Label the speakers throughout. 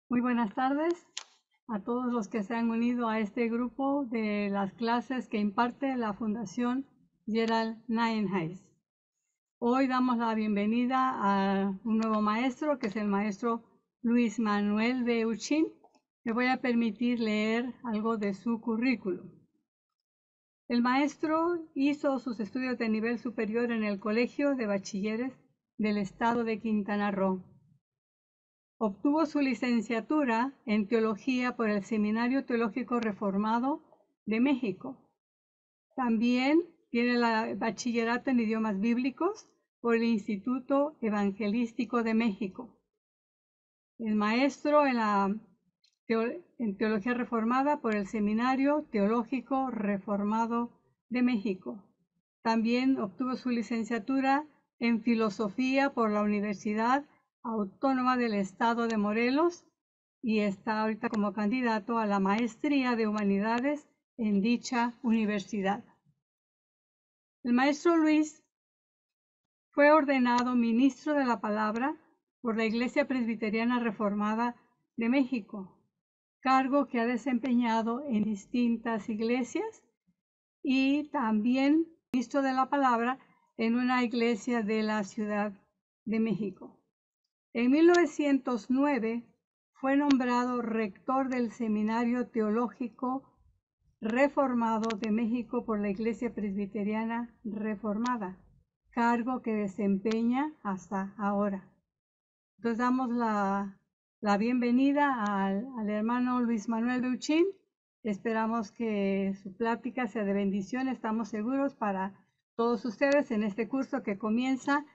Speaker 1: Muy buenas tardes a todos los que se han unido a este grupo de las clases que imparte la Fundación Gerald Nienhuys. Hoy damos la bienvenida a un nuevo maestro, que es el maestro Luis Manuel de Uchín. Me voy a permitir leer algo de su currículum. El maestro hizo sus estudios de nivel superior en el Colegio de Bachilleres del Estado de Quintana Roo. Obtuvo su licenciatura en Teología por el Seminario Teológico Reformado de México. También tiene el bachillerato en idiomas bíblicos por el Instituto Evangelístico de México. Es maestro en Teología Reformada por el Seminario Teológico Reformado de México. También obtuvo su licenciatura en Filosofía por la Universidad Autónoma del Estado de Morelos y está ahorita como candidato a la Maestría de Humanidades en dicha universidad. El maestro Luis fue ordenado ministro de la Palabra por la Iglesia Presbiteriana Reformada de México, cargo que ha desempeñado en distintas iglesias, y también ministro de la Palabra en una iglesia de la Ciudad de México. En 1909 fue nombrado rector del Seminario Teológico Reformado de México por la Iglesia Presbiteriana Reformada, cargo que desempeña hasta ahora. Entonces damos la bienvenida al hermano Luis Manuel de Uchín. Esperamos que su plática sea de bendición. Estamos seguros para todos ustedes en este curso que comienza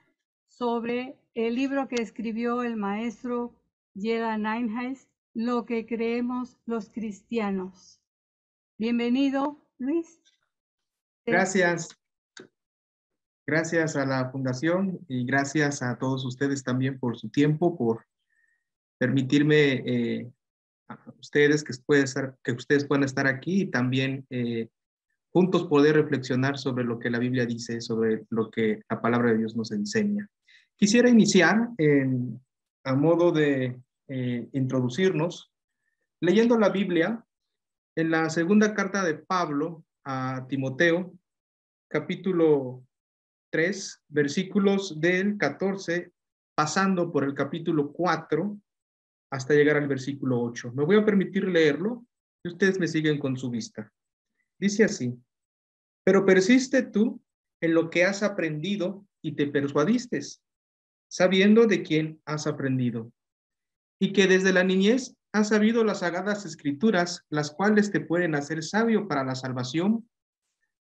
Speaker 1: sobre el libro que escribió el maestro Gerald Nienhuys, Lo que creemos los cristianos. Bienvenido, Luis.
Speaker 2: Gracias. Gracias a la Fundación y gracias a todos ustedes también por su tiempo, por permitirme a ustedes que ustedes puedan estar aquí y también juntos poder reflexionar sobre lo que la Biblia dice, sobre lo que la palabra de Dios nos enseña. Quisiera iniciar a modo de introducirnos leyendo la Biblia en la segunda carta de Pablo a Timoteo, capítulo 3, versículos del 14, pasando por el capítulo 4 hasta llegar al versículo 8. Me voy a permitir leerlo y ustedes me siguen con su vista. Dice así: pero persiste tú en lo que has aprendido y te persuadiste, sabiendo de quién has aprendido, y que desde la niñez has sabido las sagradas escrituras, las cuales te pueden hacer sabio para la salvación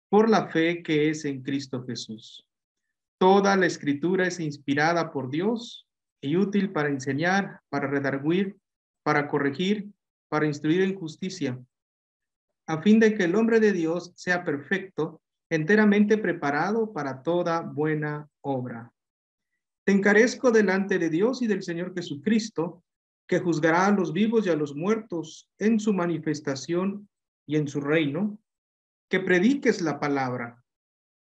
Speaker 2: por la fe que es en Cristo Jesús. Toda la escritura es inspirada por Dios y útil para enseñar, para redarguir, para corregir, para instruir en justicia, a fin de que el hombre de Dios sea perfecto, enteramente preparado para toda buena obra. Te encarezco delante de Dios y del Señor Jesucristo, que juzgará a los vivos y a los muertos en su manifestación y en su reino, que prediques la palabra,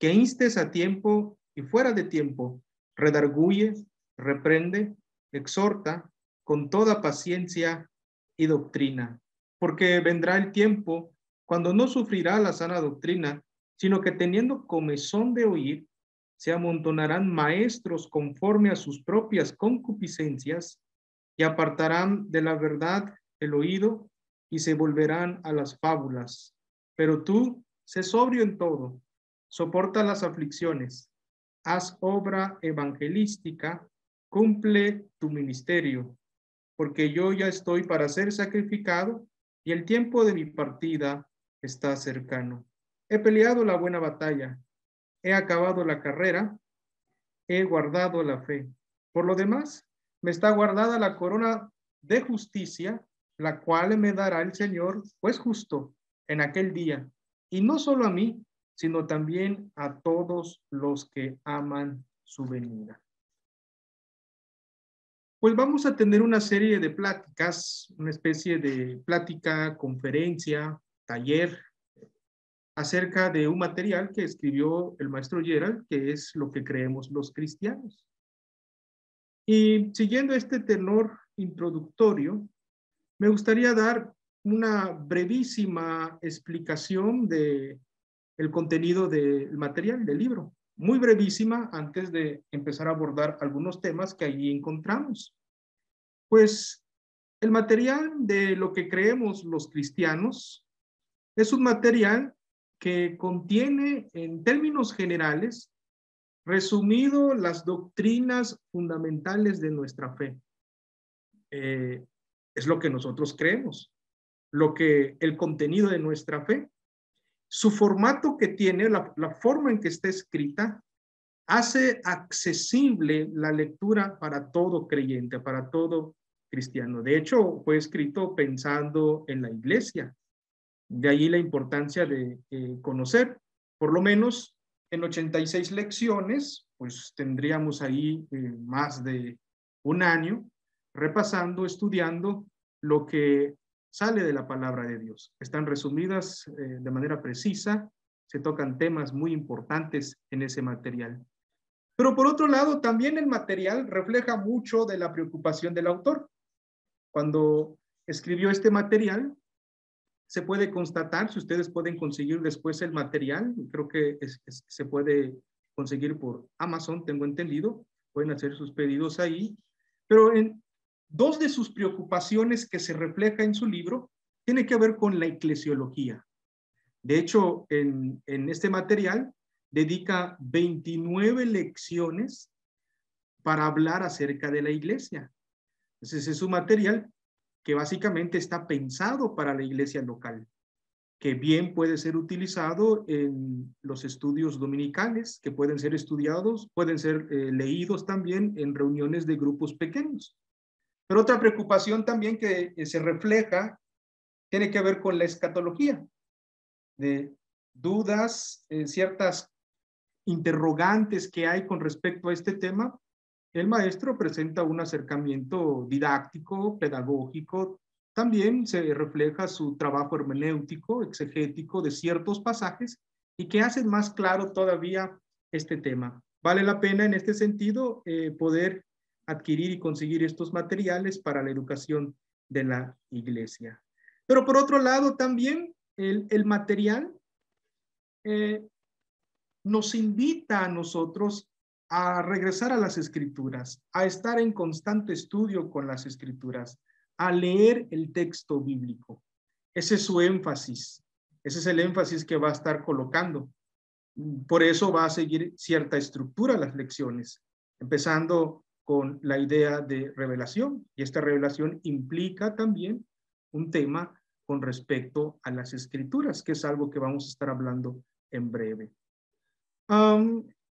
Speaker 2: que instes a tiempo y fuera de tiempo, redarguye, reprende, exhorta con toda paciencia y doctrina, porque vendrá el tiempo cuando no sufrirá la sana doctrina, sino que teniendo comezón de oír, se amontonarán maestros conforme a sus propias concupiscencias y apartarán de la verdad el oído y se volverán a las fábulas. Pero tú, sé sobrio en todo, soporta las aflicciones, haz obra evangelística, cumple tu ministerio, porque yo ya estoy para ser sacrificado y el tiempo de mi partida está cercano. He peleado la buena batalla, he acabado la carrera, he guardado la fe. Por lo demás, me está guardada la corona de justicia, la cual me dará el Señor, pues justo, en aquel día. Y no solo a mí, sino también a todos los que aman su venida. Pues vamos a tener una serie de pláticas, una especie de plática, conferencia, taller, acerca de un material que escribió el maestro Gerald, que es Lo que creemos los cristianos. Y siguiendo este tenor introductorio, me gustaría dar una brevísima explicación de el contenido del material del libro. Muy brevísima antes de empezar a abordar algunos temas que allí encontramos. Pues el material de lo que creemos los cristianos es un material que contiene en términos generales, resumido, las doctrinas fundamentales de nuestra fe. Es lo que nosotros creemos, el contenido de nuestra fe. Su formato que tiene, la forma en que está escrita, hace accesible la lectura para todo creyente, para todo cristiano. De hecho, fue escrito pensando en la iglesia. De ahí la importancia de conocer, por lo menos en 86 lecciones, pues tendríamos ahí más de un año repasando, estudiando lo que sale de la palabra de Dios. Están resumidas de manera precisa, se tocan temas muy importantes en ese material. Pero por otro lado, también el material refleja mucho de la preocupación del autor. Cuando escribió este material, se puede constatar, si ustedes pueden conseguir después el material, creo que se puede conseguir por Amazon, tengo entendido, pueden hacer sus pedidos ahí, pero en dos de sus preocupaciones que se refleja en su libro, tiene que ver con la eclesiología. De hecho, en este material, dedica 29 lecciones para hablar acerca de la iglesia. Entonces, es un material que básicamente está pensado para la iglesia local, que bien puede ser utilizado en los estudios dominicales, que pueden ser estudiados, pueden ser leídos también en reuniones de grupos pequeños. Pero otra preocupación también que se refleja tiene que ver con la escatología, de dudas, ciertas interrogantes que hay con respecto a este tema. El maestro presenta un acercamiento didáctico, pedagógico, también se refleja su trabajo hermenéutico, exegético de ciertos pasajes y que hacen más claro todavía este tema. Vale la pena en este sentido poder adquirir y conseguir estos materiales para la educación de la iglesia. Pero por otro lado también el material nos invita a nosotros a regresar a las escrituras, a estar en constante estudio con las escrituras, a leer el texto bíblico. Ese es su énfasis, ese es el énfasis que va a estar colocando. Por eso va a seguir cierta estructura las lecciones, empezando con la idea de revelación, y esta revelación implica también un tema con respecto a las escrituras, que es algo que vamos a estar hablando en breve.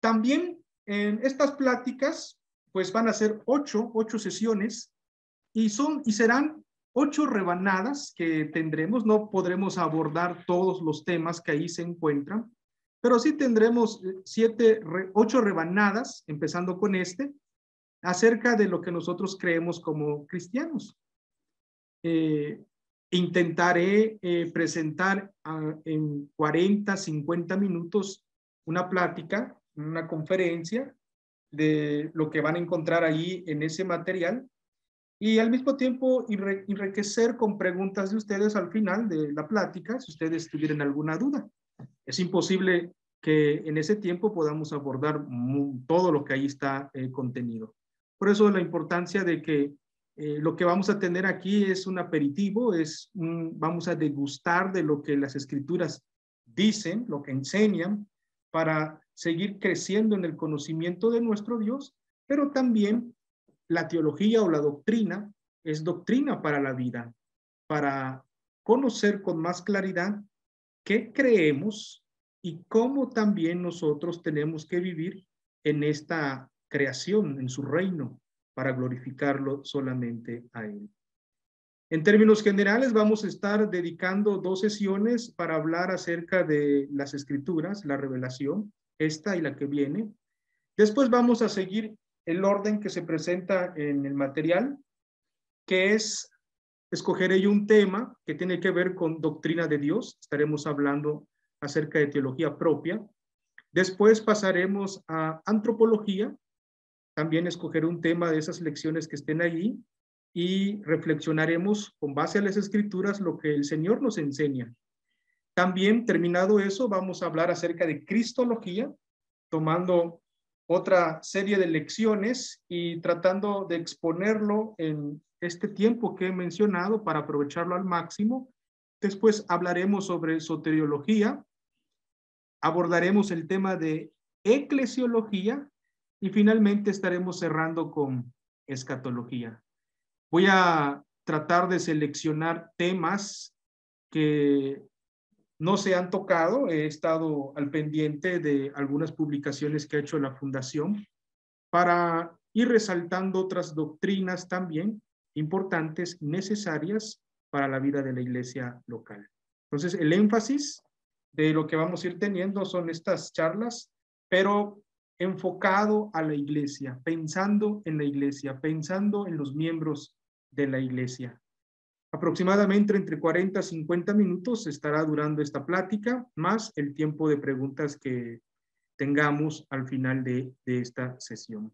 Speaker 2: También en estas pláticas, pues van a ser ocho sesiones y serán 8 rebanadas que tendremos. No podremos abordar todos los temas que ahí se encuentran, pero sí tendremos 8 rebanadas, empezando con acerca de lo que nosotros creemos como cristianos. Intentaré presentar en 40, 50 minutos una plática, una conferencia de lo que van a encontrar ahí en ese material y al mismo tiempo enriquecer con preguntas de ustedes al final de la plática, si ustedes tuvieran alguna duda. Es imposible que en ese tiempo podamos abordar todo lo que ahí está contenido. Por eso la importancia de que lo que vamos a tener aquí es un aperitivo, vamos a degustar de lo que las escrituras dicen, lo que enseñan, para seguir creciendo en el conocimiento de nuestro Dios, pero también la teología o la doctrina es doctrina para la vida, para conocer con más claridad qué creemos y cómo también nosotros tenemos que vivir en esta creación, en su reino, para glorificarlo solamente a Él. En términos generales, vamos a estar dedicando 2 sesiones para hablar acerca de las escrituras, la revelación, esta y la que viene. Después vamos a seguir el orden que se presenta en el material, que es, escogeré yo un tema que tiene que ver con doctrina de Dios. Estaremos hablando acerca de teología propia. Después pasaremos a antropología. También escogeré un tema de esas lecciones que estén allí. y reflexionaremos con base a las Escrituras lo que el Señor nos enseña. También, terminado eso, vamos a hablar acerca de Cristología, tomando otra serie de lecciones y tratando de exponerlo en este tiempo que he mencionado para aprovecharlo al máximo. Después hablaremos sobre soteriología, abordaremos el tema de eclesiología y finalmente estaremos cerrando con escatología. Voy a tratar de seleccionar temas que no se han tocado. He estado al pendiente de algunas publicaciones que ha hecho la Fundación para ir resaltando otras doctrinas también importantes, necesarias para la vida de la iglesia local. Entonces, el énfasis de lo que vamos a ir teniendo son estas charlas, pero enfocado a la iglesia, pensando en la iglesia, pensando en los miembros de la iglesia. Aproximadamente entre 40 y 50 minutos estará durando esta plática, más el tiempo de preguntas que tengamos al final de esta sesión.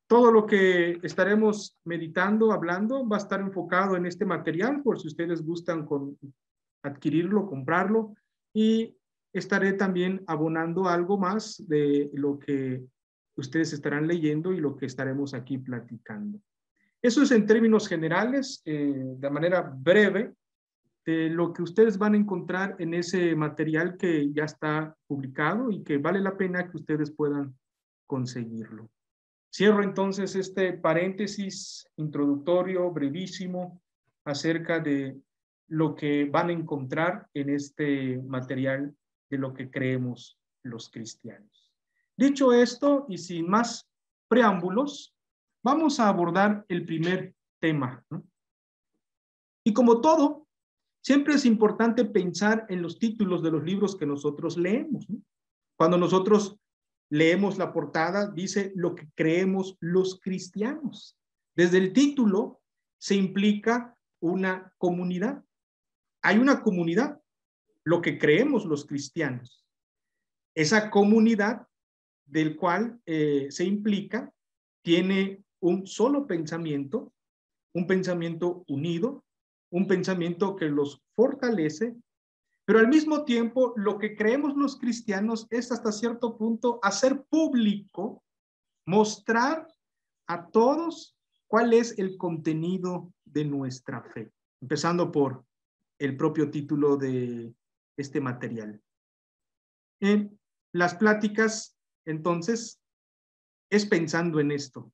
Speaker 2: Todo lo que estaremos meditando, hablando, va a estar enfocado en este material, por si ustedes gustan adquirirlo, comprarlo, y estaré también abonando algo más de lo que ustedes estarán leyendo y lo que estaremos aquí platicando. Eso es en términos generales, de manera breve, de lo que ustedes van a encontrar en ese material que ya está publicado y que vale la pena que ustedes puedan conseguirlo. Cierro entonces este paréntesis introductorio brevísimo acerca de lo que van a encontrar en este material de lo que creemos los cristianos. Dicho esto y sin más preámbulos, vamos a abordar el primer tema, ¿no? Y como todo, siempre es importante pensar en los títulos de los libros que nosotros leemos, ¿no? Cuando nosotros leemos la portada, dice lo que creemos los cristianos. Desde el título se implica una comunidad. Hay una comunidad, lo que creemos los cristianos. Esa comunidad del cual se implica tiene un solo pensamiento, un pensamiento unido, un pensamiento que los fortalece, pero al mismo tiempo lo que creemos los cristianos es hasta cierto punto hacer público, mostrar a todos cuál es el contenido de nuestra fe, empezando por el propio título de este material. En las pláticas, entonces, es pensando en esto,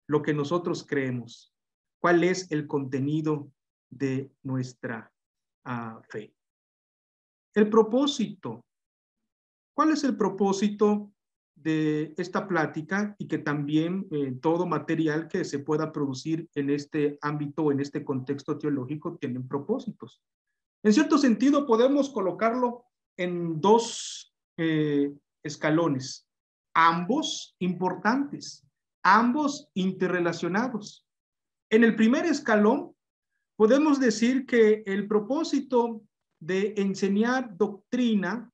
Speaker 2: lo que nosotros creemos, cuál es el contenido de nuestra fe. El propósito. ¿Cuál es el propósito de esta plática y que también todo material que se pueda producir en este ámbito, en este contexto teológico, tienen propósitos? En cierto sentido, podemos colocarlo en dos escalones, ambos importantes, ambos interrelacionados. En el primer escalón, podemos decir que el propósito de enseñar doctrina,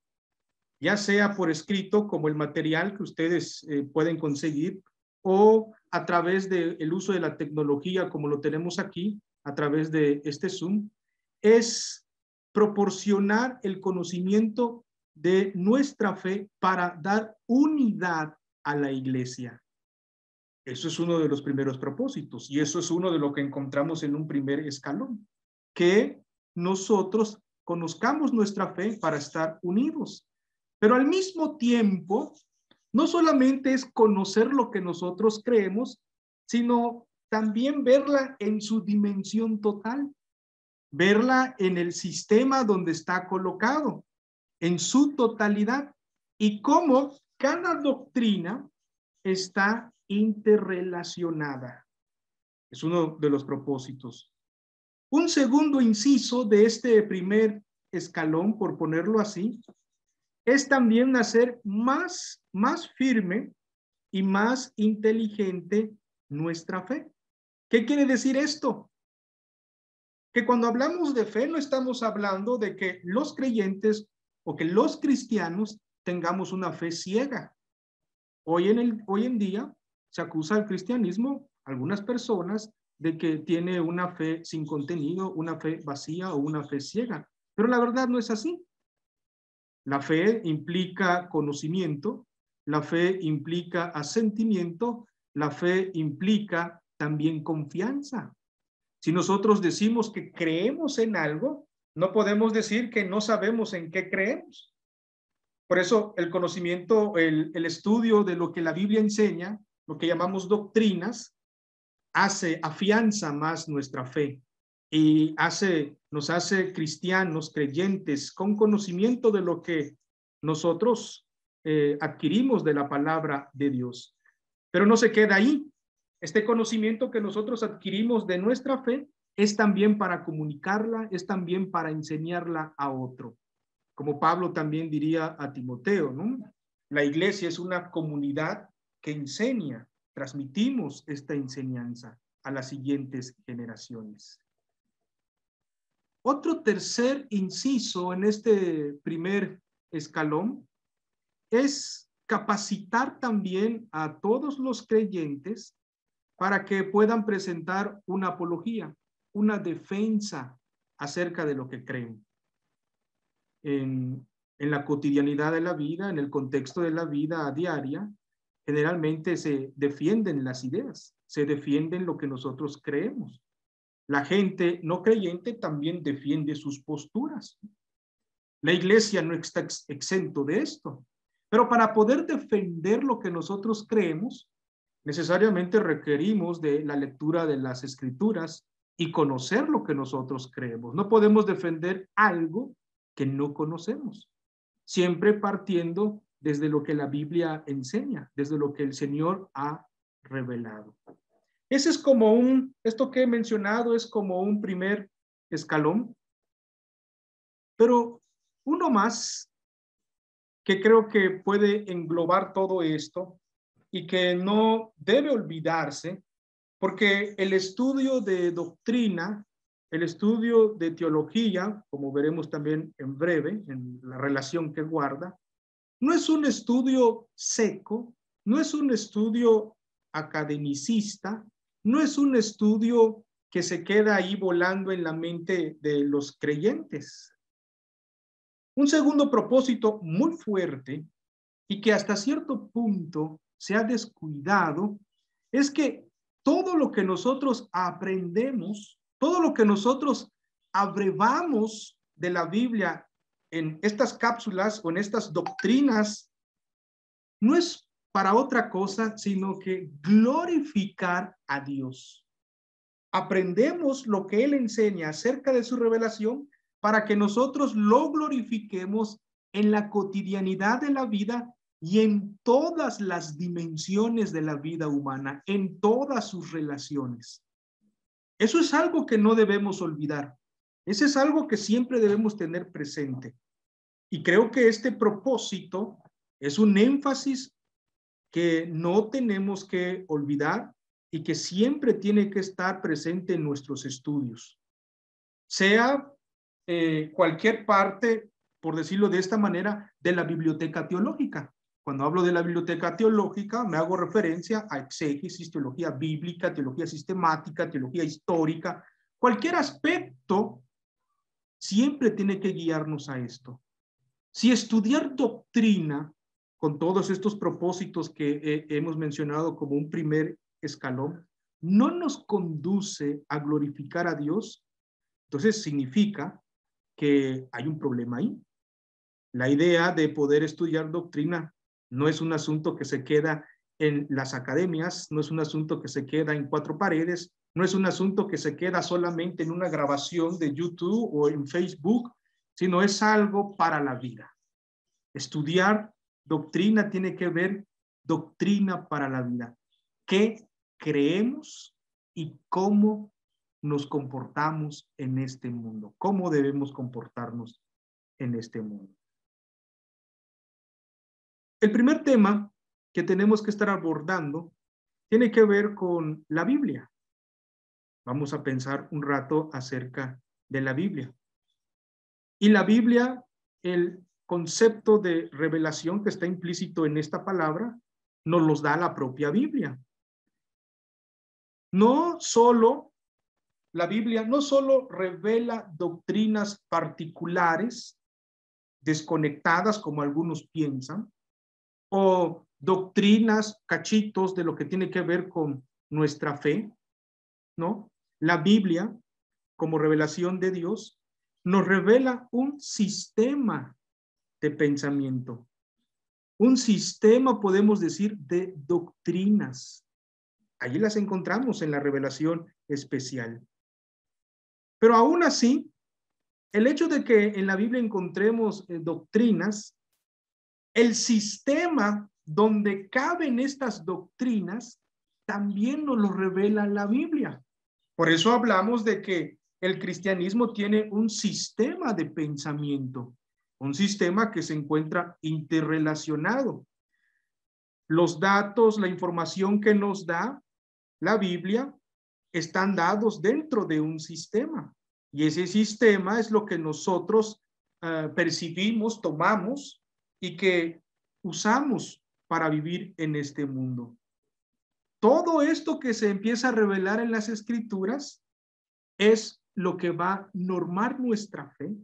Speaker 2: ya sea por escrito como el material que ustedes pueden conseguir o a través del uso de la tecnología como lo tenemos aquí, a través de este Zoom, es proporcionar el conocimiento de nuestra fe para dar unidad a la iglesia. Eso es uno de los primeros propósitos y eso es uno de lo que encontramos en un primer escalón, que nosotros conozcamos nuestra fe para estar unidos. Pero al mismo tiempo, no solamente es conocer lo que nosotros creemos, sino también verla en su dimensión total, verla en el sistema donde está colocado, en su totalidad, y cómo cada doctrina está interrelacionada. Es uno de los propósitos. Un segundo inciso de este primer escalón, por ponerlo así, es también hacer más firme y más inteligente nuestra fe. ¿Qué quiere decir esto? Que cuando hablamos de fe no estamos hablando de que los creyentes o que los cristianos tengamos una fe ciega. Hoy en día se acusa al cristianismo, algunas personas, de que tiene una fe sin contenido, una fe vacía o una fe ciega. Pero la verdad no es así. La fe implica conocimiento, la fe implica asentimiento, la fe implica también confianza. Si nosotros decimos que creemos en algo, no podemos decir que no sabemos en qué creemos. Por eso el conocimiento, el estudio de lo que la Biblia enseña, lo que llamamos doctrinas, afianza más nuestra fe y nos hace cristianos, creyentes, con conocimiento de lo que nosotros adquirimos de la palabra de Dios. Pero no se queda ahí. Este conocimiento que nosotros adquirimos de nuestra fe es también para comunicarla, es también para enseñarla a otro. Como Pablo también diría a Timoteo, ¿no? La iglesia es una comunidad que enseña, transmitimos esta enseñanza a las siguientes generaciones. Otro tercer inciso en este primer escalón es capacitar también a todos los creyentes para que puedan presentar una apología, una defensa acerca de lo que creen. En la cotidianidad de la vida, en el contexto de la vida diaria, generalmente se defienden las ideas, se defienden lo que nosotros creemos. La gente no creyente también defiende sus posturas. La iglesia no está exento de esto. Pero para poder defender lo que nosotros creemos, necesariamente requerimos de la lectura de las escrituras y conocer lo que nosotros creemos. No podemos defender algo que no conocemos, siempre partiendo desde lo que la Biblia enseña, desde lo que el Señor ha revelado. Ese es como esto que he mencionado es como un primer escalón, pero uno más que creo que puede englobar todo esto y que no debe olvidarse, porque el estudio de doctrina, el estudio de teología, como veremos también en breve, en la relación que guarda, no es un estudio seco, no es un estudio academicista, no es un estudio que se queda ahí volando en la mente de los creyentes. Un segundo propósito muy fuerte y que hasta cierto punto se ha descuidado es que todo lo que nosotros aprendemos, todo lo que nosotros abrevamos de la Biblia en estas cápsulas o en estas doctrinas, no es para otra cosa, sino que glorificar a Dios. Aprendemos lo que Él enseña acerca de su revelación para que nosotros lo glorifiquemos en la cotidianidad de la vida y en todas las dimensiones de la vida humana, en todas sus relaciones. Eso es algo que no debemos olvidar. Eso es algo que siempre debemos tener presente. Y creo que este propósito es un énfasis que no tenemos que olvidar y que siempre tiene que estar presente en nuestros estudios. Sea cualquier parte, por decirlo de esta manera, de la biblioteca teológica. Cuando hablo de la biblioteca teológica, me hago referencia a exégesis, teología bíblica, teología sistemática, teología histórica. Cualquier aspecto siempre tiene que guiarnos a esto. Si estudiar doctrina, con todos estos propósitos que hemos mencionado como un primer escalón, no nos conduce a glorificar a Dios, entonces significa que hay un problema ahí. La idea de poder estudiar doctrina no es un asunto que se queda en las academias, no es un asunto que se queda en cuatro paredes, no es un asunto que se queda solamente en una grabación de YouTube o en Facebook, sino es algo para la vida. Estudiar doctrina tiene que ver doctrina para la vida. ¿Qué creemos y cómo nos comportamos en este mundo? ¿Cómo debemos comportarnos en este mundo? El primer tema que tenemos que estar abordando tiene que ver con la Biblia. Vamos a pensar un rato acerca de la Biblia. Y la Biblia, el concepto de revelación que está implícito en esta palabra, nos los da la propia Biblia. No solo la Biblia no solo revela doctrinas particulares, desconectadas como algunos piensan, o doctrinas, cachitos de lo que tiene que ver con nuestra fe, ¿no? La Biblia, como revelación de Dios, nos revela un sistema de pensamiento, un sistema, podemos decir, de doctrinas. Allí las encontramos en la revelación especial. Pero aún así, el hecho de que en la Biblia encontremos doctrinas, el sistema donde caben estas doctrinas también nos lo revela la Biblia. Por eso hablamos de que el cristianismo tiene un sistema de pensamiento, un sistema que se encuentra interrelacionado. Los datos, la información que nos da la Biblia están dados dentro de un sistema. Y ese sistema es lo que nosotros percibimos, tomamos y que usamos para vivir en este mundo. Todo esto que se empieza a revelar en las Escrituras es lo que va a normar nuestra fe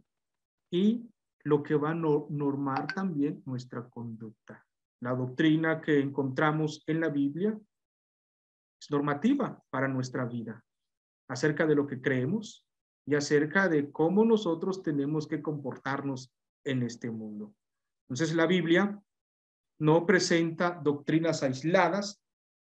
Speaker 2: y lo que va a normar también nuestra conducta. La doctrina que encontramos en la Biblia es normativa para nuestra vida, acerca de lo que creemos y acerca de cómo nosotros tenemos que comportarnos en este mundo. Entonces, la Biblia no presenta doctrinas aisladas,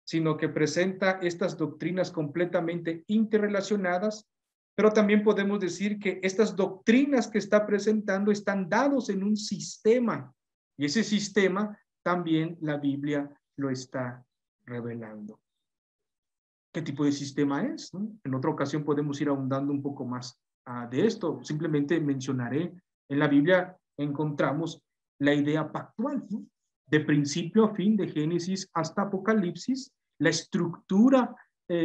Speaker 2: sino que presenta estas doctrinas completamente interrelacionadas, pero también podemos decir que estas doctrinas que está presentando están dados en un sistema, y ese sistema también la Biblia lo está revelando. ¿Qué tipo de sistema es? ¿No? En otra ocasión podemos ir ahondando un poco más de esto. Simplemente mencionaré, en la Biblia encontramos la idea pactual, ¿no? De principio a fin, de Génesis hasta Apocalipsis, la estructura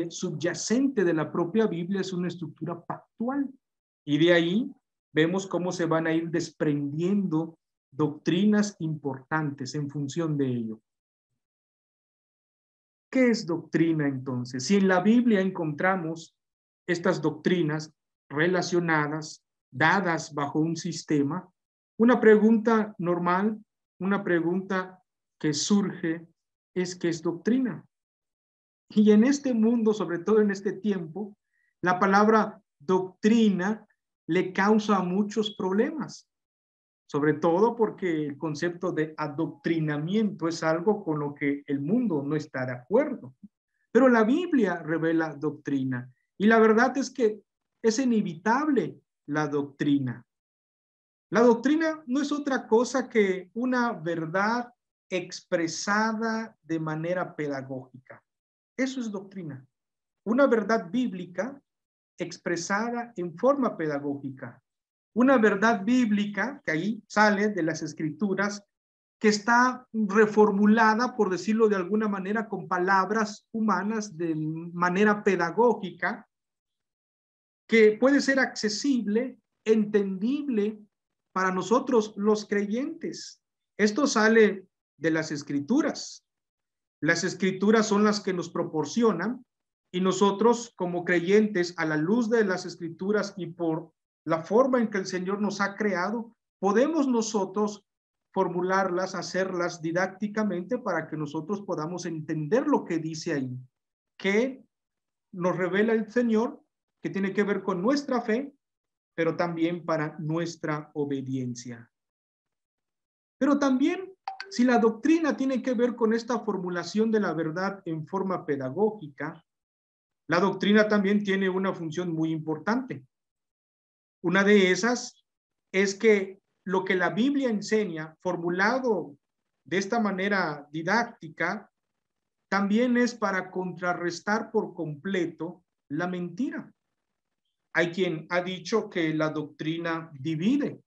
Speaker 2: subyacente de la propia Biblia es una estructura pactual. Y de ahí vemos cómo se van a ir desprendiendo doctrinas importantes en función de ello. ¿Qué es doctrina entonces? Si en la Biblia encontramos estas doctrinas relacionadas, dadas bajo un sistema, una pregunta normal, una pregunta que surge es ¿qué es doctrina? Y en este mundo, sobre todo en este tiempo, la palabra doctrina le causa muchos problemas. Sobre todo porque el concepto de adoctrinamiento es algo con lo que el mundo no está de acuerdo. Pero la Biblia revela doctrina. Y la verdad es que es inevitable la doctrina. La doctrina no es otra cosa que una verdad expresada de manera pedagógica. Eso es doctrina. Una verdad bíblica expresada en forma pedagógica. Una verdad bíblica que ahí sale de las Escrituras, que está reformulada, por decirlo de alguna manera, con palabras humanas de manera pedagógica, que puede ser accesible, entendible para nosotros los creyentes. Esto sale de las Escrituras. Las Escrituras son las que nos proporcionan y nosotros como creyentes, a la luz de las Escrituras y por la forma en que el Señor nos ha creado, podemos nosotros formularlas, hacerlas didácticamente para que nosotros podamos entender lo que dice ahí, que nos revela el Señor, que tiene que ver con nuestra fe, pero también para nuestra obediencia. Pero también, si la doctrina tiene que ver con esta formulación de la verdad en forma pedagógica, la doctrina también tiene una función muy importante. Una de esas es que lo que la Biblia enseña, formulado de esta manera didáctica, también es para contrarrestar por completo la mentira. Hay quien ha dicho que la doctrina divide.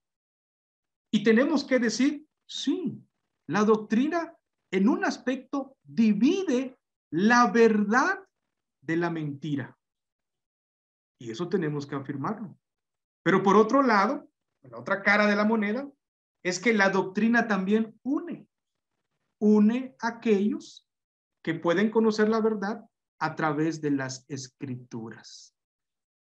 Speaker 2: Y tenemos que decir, sí, la doctrina en un aspecto divide la verdad de la mentira. Y eso tenemos que afirmarlo. Pero por otro lado, la otra cara de la moneda, es que la doctrina también une a aquellos que pueden conocer la verdad a través de las Escrituras.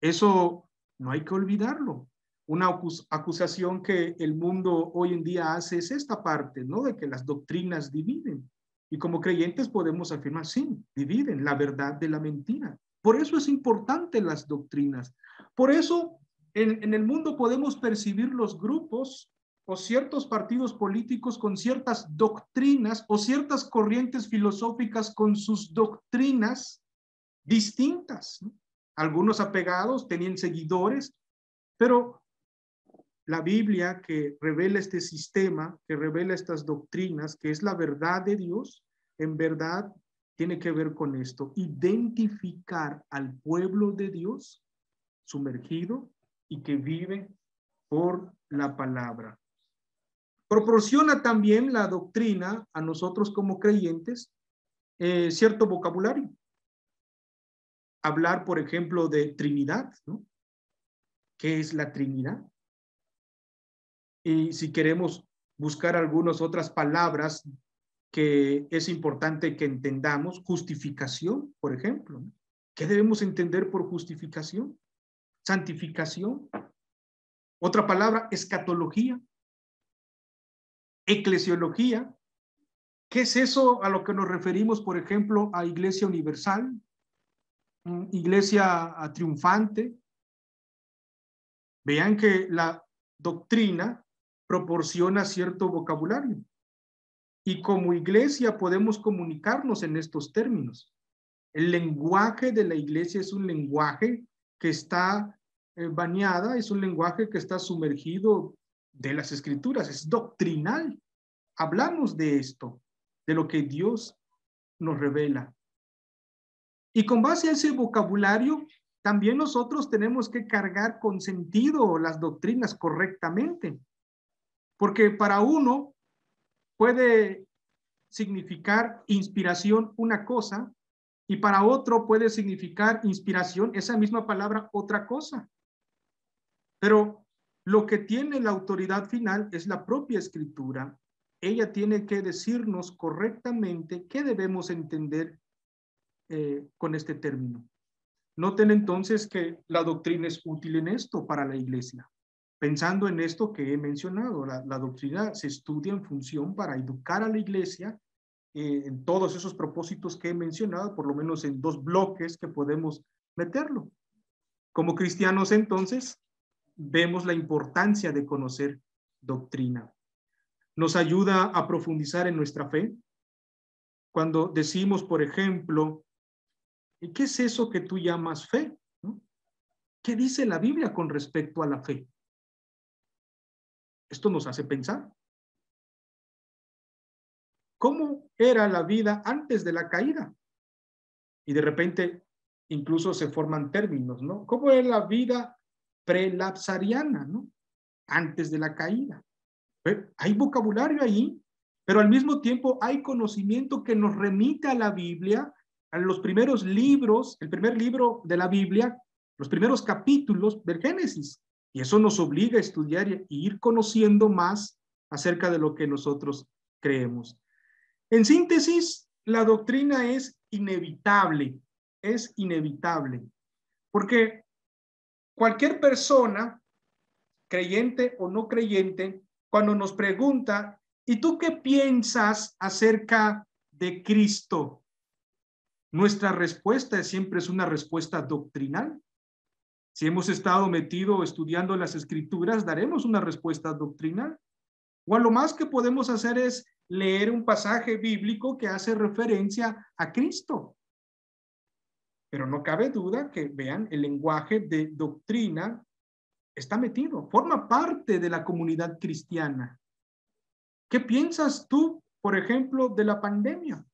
Speaker 2: Eso no hay que olvidarlo. Una acusación que el mundo hoy en día hace es esta parte, ¿no? De que las doctrinas dividen. Y como creyentes podemos afirmar, sí, dividen la verdad de la mentira. Por eso es importante las doctrinas. Por eso en el mundo podemos percibir los grupos o ciertos partidos políticos con ciertas doctrinas o ciertas corrientes filosóficas con sus doctrinas distintas, ¿no? Algunos apegados tenían seguidores, pero la Biblia que revela este sistema, que revela estas doctrinas, que es la verdad de Dios, en verdad tiene que ver con esto, identificar al pueblo de Dios sumergido y que vive por la palabra. Proporciona también la doctrina a nosotros como creyentes cierto vocabulario. Hablar, por ejemplo, de Trinidad, ¿no? ¿Qué es la Trinidad? Y si queremos buscar algunas otras palabras que es importante que entendamos, justificación, por ejemplo, ¿no? ¿Qué debemos entender por justificación? Santificación. Otra palabra, escatología. Eclesiología. ¿Qué es eso a lo que nos referimos, por ejemplo, a Iglesia Universal? Iglesia triunfante. Vean que la doctrina proporciona cierto vocabulario y como iglesia podemos comunicarnos en estos términos. El lenguaje de la iglesia es un lenguaje que está bañada, es un lenguaje que está sumergido de las escrituras, es doctrinal. Hablamos de esto, de lo que Dios nos revela. Y con base a ese vocabulario, también nosotros tenemos que cargar con sentido las doctrinas correctamente. Porque para uno puede significar inspiración una cosa y para otro puede significar inspiración, esa misma palabra, otra cosa. Pero lo que tiene la autoridad final es la propia escritura. Ella tiene que decirnos correctamente qué debemos entender con este término. Noten entonces que la doctrina es útil en esto para la iglesia. Pensando en esto que he mencionado, la doctrina se estudia en función para educar a la iglesia en todos esos propósitos que he mencionado, por lo menos en 2 bloques que podemos meterlo. Como cristianos entonces vemos la importancia de conocer doctrina. Nos ayuda a profundizar en nuestra fe. Cuando decimos, por ejemplo, ¿y qué es eso que tú llamas fe? ¿No? ¿Qué dice la Biblia con respecto a la fe? Esto nos hace pensar. ¿Cómo era la vida antes de la caída? Y de repente incluso se forman términos, ¿no? ¿Cómo era la vida prelapsariana, ¿no? Antes de la caída. Hay vocabulario ahí, pero al mismo tiempo hay conocimiento que nos remite a la Biblia, a los primeros libros, el primer libro de la Biblia, los primeros capítulos del Génesis. Y eso nos obliga a estudiar y ir conociendo más acerca de lo que nosotros creemos. En síntesis, la doctrina es inevitable, porque cualquier persona, creyente o no creyente, cuando nos pregunta, ¿y tú qué piensas acerca de Cristo? Nuestra respuesta siempre es una respuesta doctrinal. Si hemos estado metido estudiando las escrituras, daremos una respuesta doctrinal. O a lo más que podemos hacer es leer un pasaje bíblico que hace referencia a Cristo. Pero no cabe duda que, vean, el lenguaje de doctrina está metido, forma parte de la comunidad cristiana. ¿Qué piensas tú, por ejemplo, de la pandemia?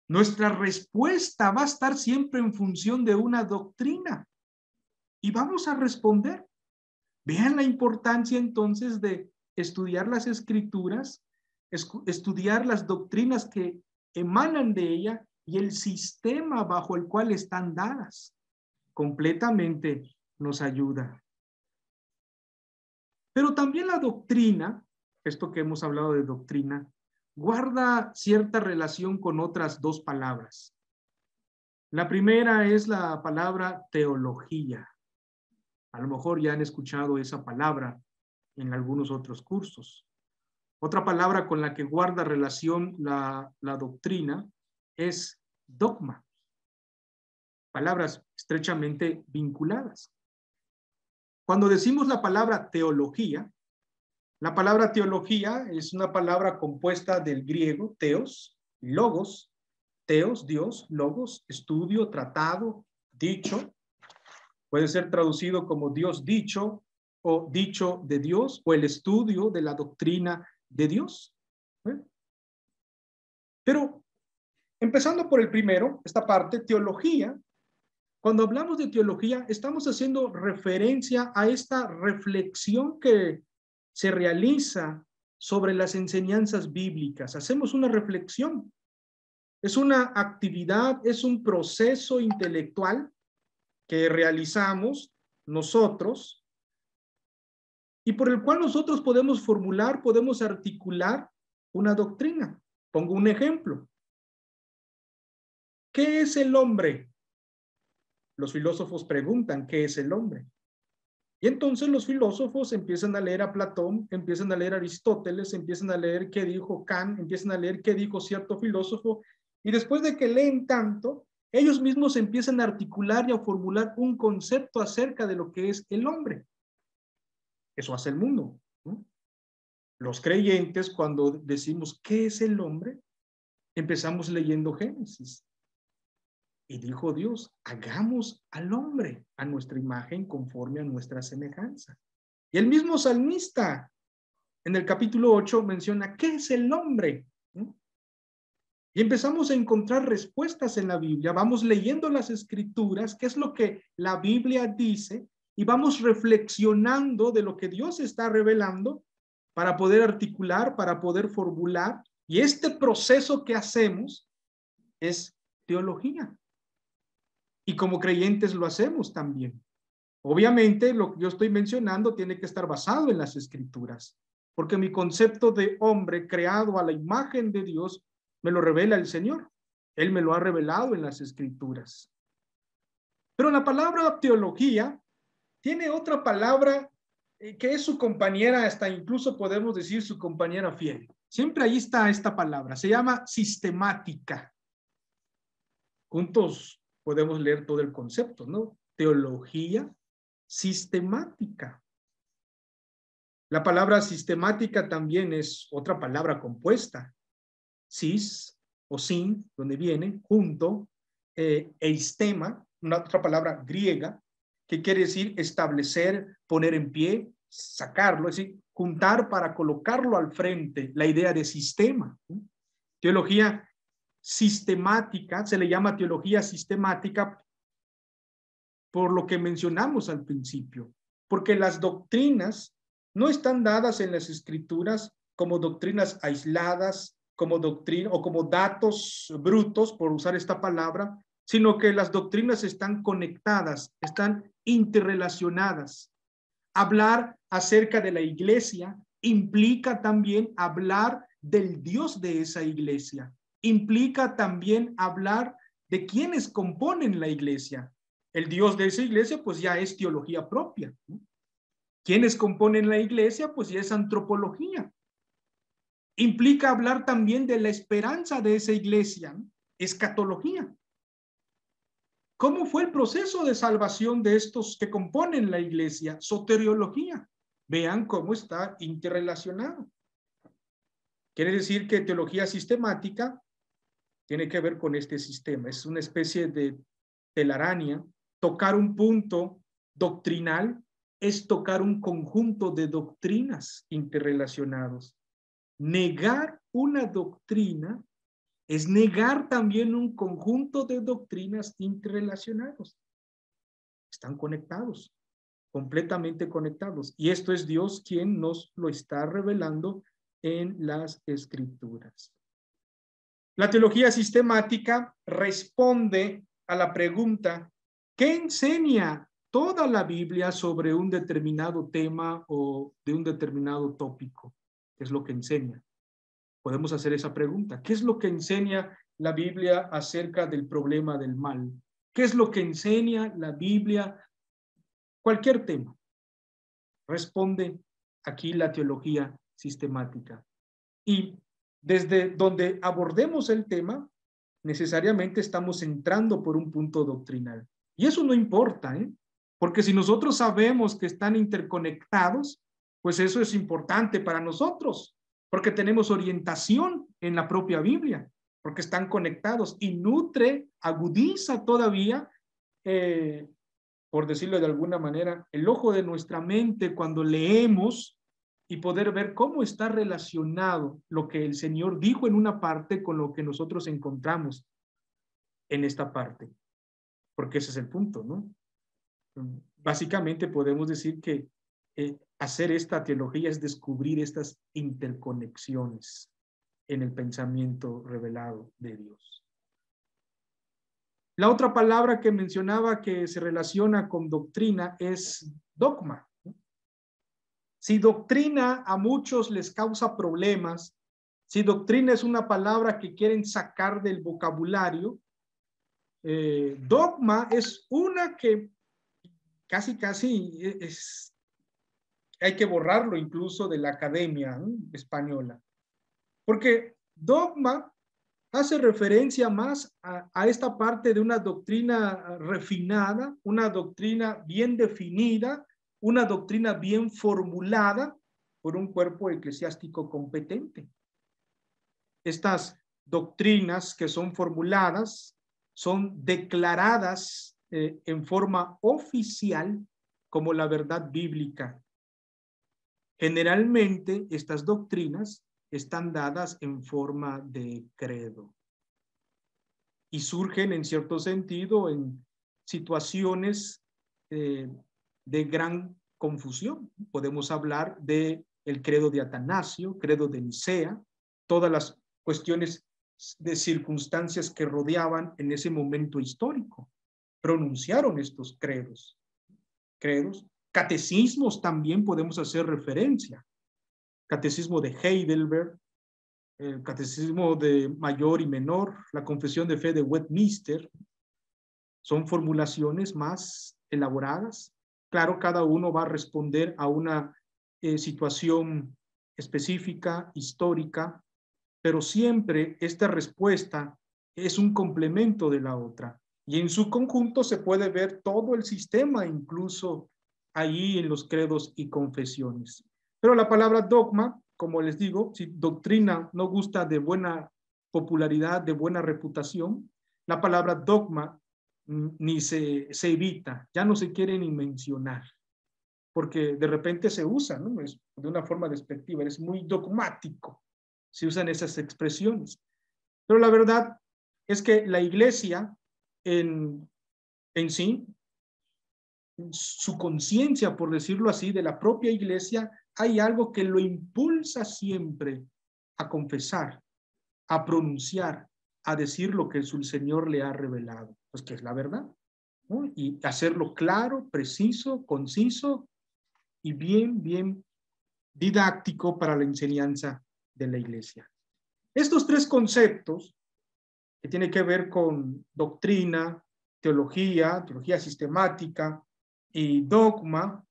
Speaker 2: Nuestra respuesta va a estar siempre en función de una doctrina y vamos a responder. Vean la importancia entonces de estudiar las escrituras, estudiar las doctrinas que emanan de ella y el sistema bajo el cual están dadas. Completamente nos ayuda. Pero también la doctrina, esto que hemos hablado de doctrina, guarda cierta relación con otras 2 palabras. La primera es la palabra teología. A lo mejor ya han escuchado esa palabra en algunos otros cursos. Otra palabra con la que guarda relación la doctrina es dogma. Palabras estrechamente vinculadas. Cuando decimos la palabra teología es una palabra compuesta del griego teos, logos, teos, Dios, logos, estudio, tratado, dicho. Puede ser traducido como Dios dicho o dicho de Dios o el estudio de la doctrina de Dios. Pero empezando por el primero, esta parte, teología. Cuando hablamos de teología, estamos haciendo referencia a esta reflexión que se realiza sobre las enseñanzas bíblicas. Hacemos una reflexión. Es una actividad, es un proceso intelectual que realizamos nosotros y por el cual nosotros podemos formular, podemos articular una doctrina. Pongo un ejemplo. ¿Qué es el hombre? Los filósofos preguntan, ¿qué es el hombre? Y entonces los filósofos empiezan a leer a Platón, empiezan a leer a Aristóteles, empiezan a leer qué dijo Kant, empiezan a leer qué dijo cierto filósofo, y después de que leen tanto, ellos mismos empiezan a articular y a formular un concepto acerca de lo que es el hombre. Eso hace el mundo, ¿no? Los creyentes, cuando decimos ¿qué es el hombre?, empezamos leyendo Génesis. Y dijo Dios, hagamos al hombre a nuestra imagen conforme a nuestra semejanza. Y el mismo salmista en el capítulo 8 menciona, ¿qué es el hombre? ¿No? Y empezamos a encontrar respuestas en la Biblia. Vamos leyendo las escrituras, qué es lo que la Biblia dice, y vamos reflexionando de lo que Dios está revelando para poder articular, para poder formular. Y este proceso que hacemos es teología. Y como creyentes lo hacemos también. Obviamente, lo que yo estoy mencionando tiene que estar basado en las escrituras, porque mi concepto de hombre creado a la imagen de Dios me lo revela el Señor. Él me lo ha revelado en las escrituras. Pero la palabra teología tiene otra palabra que es su compañera, hasta incluso podemos decir su compañera fiel. Siempre ahí está esta palabra, se llama sistemática. Juntos podemos leer todo el concepto, ¿no? Teología sistemática. La palabra sistemática también es otra palabra compuesta. Sis o sin, donde viene, junto, eistema, una otra palabra griega, que quiere decir establecer, poner en pie, sacarlo, es decir, juntar para colocarlo al frente, la idea de sistema. Teología sistemática, se le llama teología sistemática por lo que mencionamos al principio, porque las doctrinas no están dadas en las escrituras como doctrinas aisladas, como doctrina o como datos brutos, por usar esta palabra, sino que las doctrinas están conectadas, están interrelacionadas. Hablar acerca de la iglesia implica también hablar del Dios de esa iglesia, implica también hablar de quienes componen la iglesia. El Dios de esa iglesia pues ya es teología propia, ¿no? Quienes componen la iglesia pues ya es antropología. Implica hablar también de la esperanza de esa iglesia, ¿no? Escatología. ¿Cómo fue el proceso de salvación de estos que componen la iglesia? Soteriología. Vean cómo está interrelacionado. Quiere decir que teología sistemática tiene que ver con este sistema. Es una especie de telaraña. Tocar un punto doctrinal es tocar un conjunto de doctrinas interrelacionados. Negar una doctrina es negar también un conjunto de doctrinas interrelacionados. Están conectados, completamente conectados. Y esto es Dios quien nos lo está revelando en las escrituras. La teología sistemática responde a la pregunta, ¿qué enseña toda la Biblia sobre un determinado tema o de un determinado tópico? ¿Qué es lo que enseña? Podemos hacer esa pregunta. ¿Qué es lo que enseña
Speaker 3: la Biblia acerca del problema del mal? ¿Qué es lo que enseña la Biblia? Cualquier tema. Responde aquí la teología sistemática. Y desde donde abordemos el tema, necesariamente estamos entrando por un punto doctrinal. Y eso no importa, porque si nosotros sabemos que están interconectados, pues eso es importante para nosotros, porque tenemos orientación en la propia Biblia, porque están conectados y nutre, agudiza todavía, por decirlo de alguna manera, el ojo de nuestra mente cuando leemos y poder ver cómo está relacionado lo que el Señor dijo en una parte con lo que nosotros encontramos en esta parte. Porque ese es el punto, ¿no? Básicamente podemos decir que hacer esta teología es descubrir estas interconexiones en el pensamiento revelado de Dios. La otra palabra que mencionaba que se relaciona con doctrina es dogma. Si doctrina a muchos les causa problemas, si doctrina es una palabra que quieren sacar del vocabulario, dogma es una que casi hay que borrarlo incluso de la academia española, porque dogma hace referencia más a esta parte de una doctrina refinada, una doctrina bien definida, una doctrina bien formulada por un cuerpo eclesiástico competente. Estas doctrinas que son formuladas son declaradas en forma oficial como la verdad bíblica. Generalmente estas doctrinas están dadas en forma de credo y surgen en cierto sentido en situaciones de gran confusión. Podemos hablar de el credo de Atanasio, credo de Nicea, todas las cuestiones de circunstancias que rodeaban en ese momento histórico. Pronunciaron estos credos. Catecismos también podemos hacer referencia. Catecismo de Heidelberg, el catecismo de mayor y menor, la confesión de fe de Westminster, son formulaciones más elaboradas. Claro, cada uno va a responder a una situación específica, histórica, pero siempre esta respuesta es un complemento de la otra. Y en su conjunto se puede ver todo el sistema, incluso ahí en los credos y confesiones. Pero la palabra dogma, como les digo, si doctrina no gusta de buena popularidad, de buena reputación, la palabra dogma ni se evita, ya no se quiere ni mencionar, porque de repente se usa, ¿no? Es de una forma despectiva, es muy dogmático, se usan esas expresiones. Pero la verdad es que la iglesia en sí, su conciencia, por decirlo así, de la propia iglesia, hay algo que lo impulsa siempre a confesar, a pronunciar, a decir lo que el Señor le ha revelado, pues que es la verdad, ¿no? Y hacerlo claro, preciso, conciso y bien didáctico para la enseñanza de la iglesia. Estos tres conceptos que tienen que ver con doctrina, teología sistemática y dogma,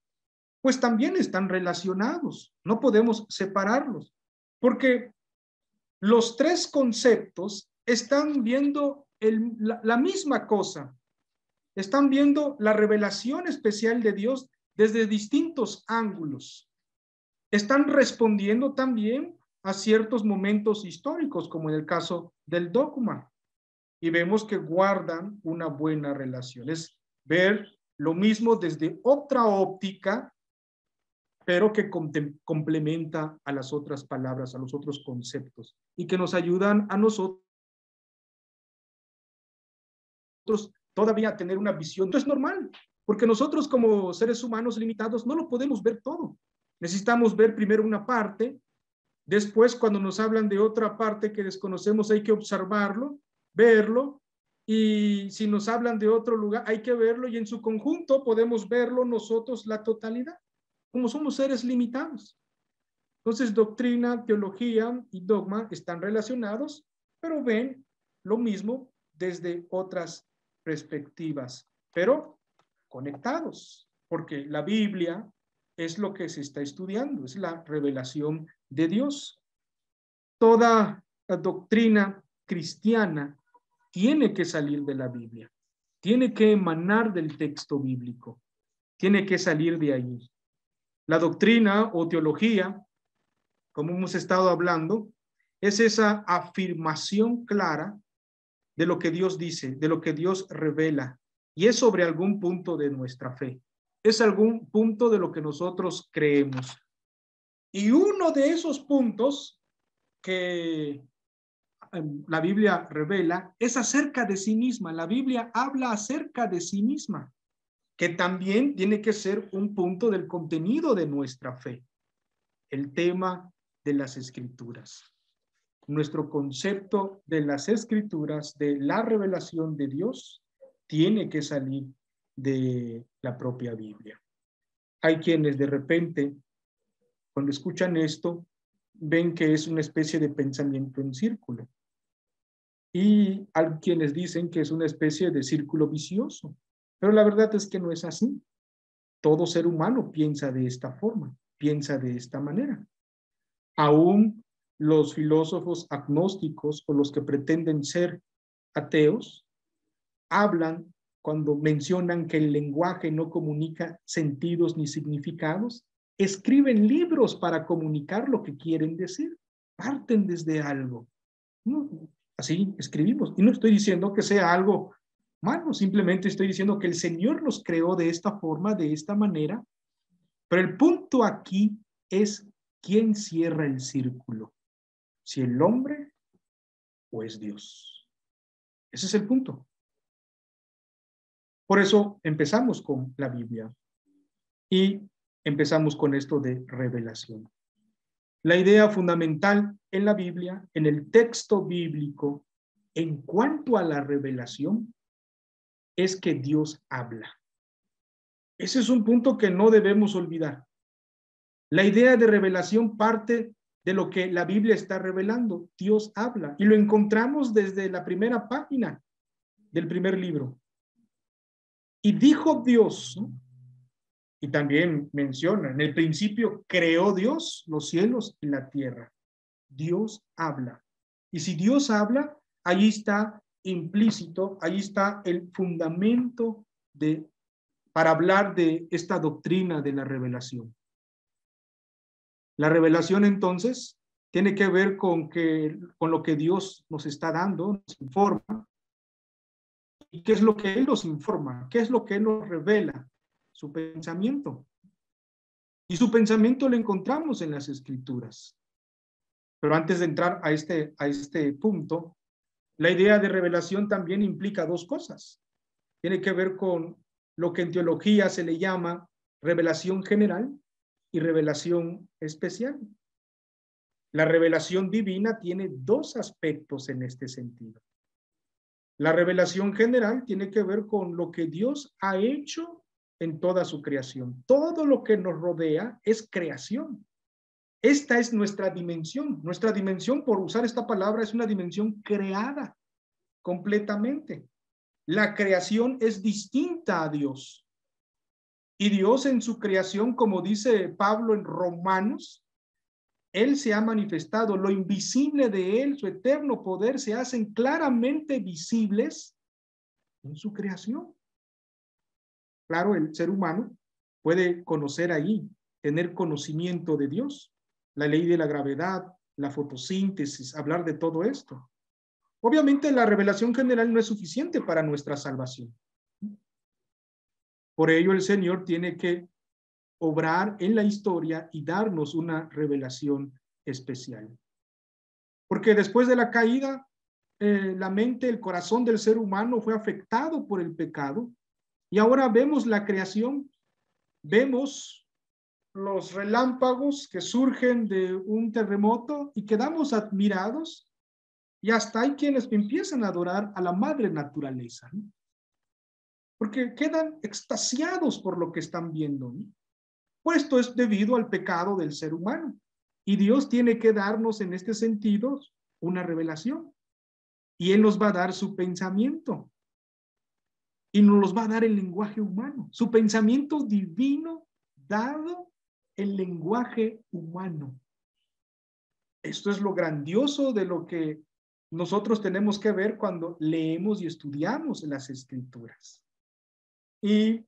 Speaker 3: pues también están relacionados. No podemos separarlos, porque los tres conceptos están viendo la misma cosa. Están viendo la revelación especial de Dios desde distintos ángulos. Están respondiendo también a ciertos momentos históricos, como en el caso del dogma. Y vemos que guardan una buena relación. Es ver lo mismo desde otra óptica, pero que complementa a las otras palabras, a los otros conceptos, y que nos ayudan a nosotros todavía a tener una visión. Esto es normal, porque nosotros como seres humanos limitados no lo podemos ver todo. Necesitamos ver primero una parte, después cuando nos hablan de otra parte que desconocemos hay que observarlo, verlo, y si nos hablan de otro lugar hay que verlo, y en su conjunto podemos verlo nosotros la totalidad, como somos seres limitados. Entonces doctrina, teología y dogma están relacionados, pero ven lo mismo desde otras perspectivas, pero conectados, porque la Biblia es lo que se está estudiando, es la revelación de Dios. Toda la doctrina cristiana tiene que salir de la Biblia, tiene que emanar del texto bíblico, tiene que salir de allí. La doctrina o teología, como hemos estado hablando, es esa afirmación clara de lo que Dios dice, de lo que Dios revela, y es sobre algún punto de nuestra fe, es algún punto de lo que nosotros creemos. Y uno de esos puntos que la Biblia revela es acerca de sí misma. La Biblia habla acerca de sí misma, que también tiene que ser un punto del contenido de nuestra fe, el tema de las Escrituras. Nuestro concepto de las Escrituras, de la revelación de Dios, tiene que salir de la propia Biblia. Hay quienes de repente, cuando escuchan esto, ven que es una especie de pensamiento en círculo. Y hay quienes dicen que es una especie de círculo vicioso. Pero la verdad es que no es así. Todo ser humano piensa de esta forma, piensa de esta manera. Aún los filósofos agnósticos o los que pretenden ser ateos hablan, cuando mencionan que el lenguaje no comunica sentidos ni significados, escriben libros para comunicar lo que quieren decir. Parten desde algo. Así escribimos. Y no estoy diciendo que sea algo malo, simplemente estoy diciendo que el Señor nos creó de esta forma, de esta manera. Pero el punto aquí es quién cierra el círculo, si el hombre o es Dios. Ese es el punto. Por eso empezamos con la Biblia y empezamos con esto de revelación. La idea fundamental en la Biblia, en el texto bíblico, en cuanto a la revelación, es que Dios habla. Ese es un punto que no debemos olvidar. La idea de revelación parte de lo que la Biblia está revelando. Dios habla y lo encontramos desde la primera página del primer libro. Y dijo Dios, ¿no? Y también menciona, en el principio creó Dios los cielos y la tierra. Dios habla. Y si Dios habla, ahí está implícito, ahí está el fundamento para hablar de esta doctrina de la revelación. La revelación entonces tiene que ver con lo que Dios nos está dando, nos informa. ¿Y qué es lo que Él nos informa? ¿Qué es lo que Él nos revela? Su pensamiento. Y su pensamiento lo encontramos en las Escrituras. Pero antes de entrar a este punto, la idea de revelación también implica dos cosas. Tiene que ver con lo que en teología se le llama revelación general y revelación especial. La revelación divina tiene dos aspectos en este sentido. La revelación general tiene que ver con lo que Dios ha hecho en toda su creación. Todo lo que nos rodea es creación. Esta es nuestra dimensión. Nuestra dimensión, por usar esta palabra, es una dimensión creada completamente. La creación es distinta a Dios. Y Dios en su creación, como dice Pablo en Romanos, Él se ha manifestado, lo invisible de Él, su eterno poder, se hacen claramente visibles en su creación. Claro, el ser humano puede conocer ahí, tener conocimiento de Dios, la ley de la gravedad, la fotosíntesis, hablar de todo esto. Obviamente la revelación general no es suficiente para nuestra salvación. Por ello el Señor tiene que obrar en la historia y darnos una revelación especial. Porque después de la caída, la mente, el corazón del ser humano fue afectado por el pecado. Y ahora vemos la creación, vemos los relámpagos que surgen de un terremoto y quedamos admirados. Y hasta hay quienes empiezan a adorar a la madre naturaleza, ¿no? Porque quedan extasiados por lo que están viendo, ¿no? Pues esto es debido al pecado del ser humano. Y Dios tiene que darnos en este sentido una revelación. y Él nos va a dar su pensamiento. Y nos los va a dar en lenguaje humano. Su pensamiento divino dado en lenguaje humano. Esto es lo grandioso de lo que nosotros tenemos que ver cuando leemos y estudiamos las Escrituras. Y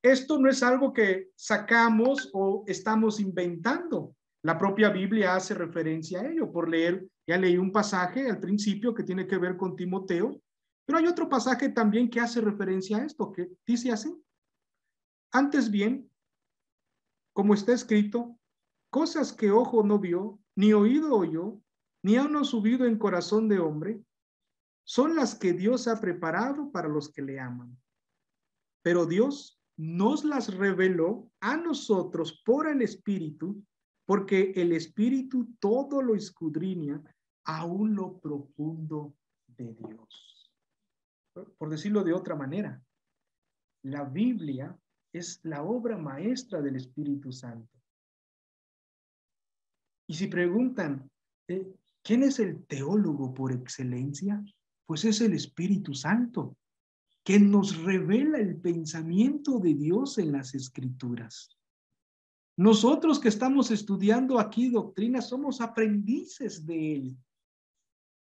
Speaker 3: esto no es algo que sacamos o estamos inventando. La propia Biblia hace referencia a ello. Por leer, ya leí un pasaje al principio que tiene que ver con Timoteo, pero hay otro pasaje también que hace referencia a esto, que dice así: antes bien, como está escrito, cosas que ojo no vio, ni oído oyó, ni han subido en corazón de hombre, son las que Dios ha preparado para los que le aman. Pero Dios nos las reveló a nosotros por el Espíritu, porque el Espíritu todo lo escudriña, aún lo profundo de Dios. Por decirlo de otra manera, la Biblia es la obra maestra del Espíritu Santo. Y si preguntan, ¿quién es el teólogo por excelencia? Pues es el Espíritu Santo, que nos revela el pensamiento de Dios en las Escrituras. Nosotros que estamos estudiando aquí doctrina somos aprendices de Él.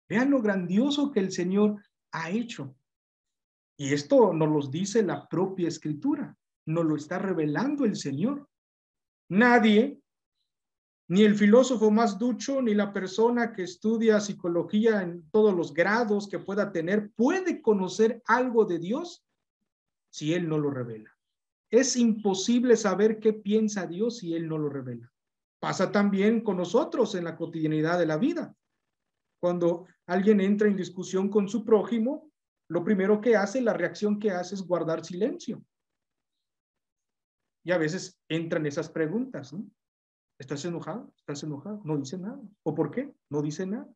Speaker 3: Vean lo grandioso que el Señor ha hecho. Y esto nos lo dice la propia Escritura, nos lo está revelando el Señor. Nadie, ni el filósofo más ducho, ni la persona que estudia psicología en todos los grados que pueda tener, puede conocer algo de Dios si Él no lo revela. Es imposible saber qué piensa Dios si Él no lo revela. Pasa también con nosotros en la cotidianidad de la vida. Cuando alguien entra en discusión con su prójimo, lo primero que hace, la reacción que hace es guardar silencio. Y a veces entran esas preguntas, ¿no? ¿Estás enojado? ¿Estás enojado? No dice nada. ¿O por qué? No dice nada.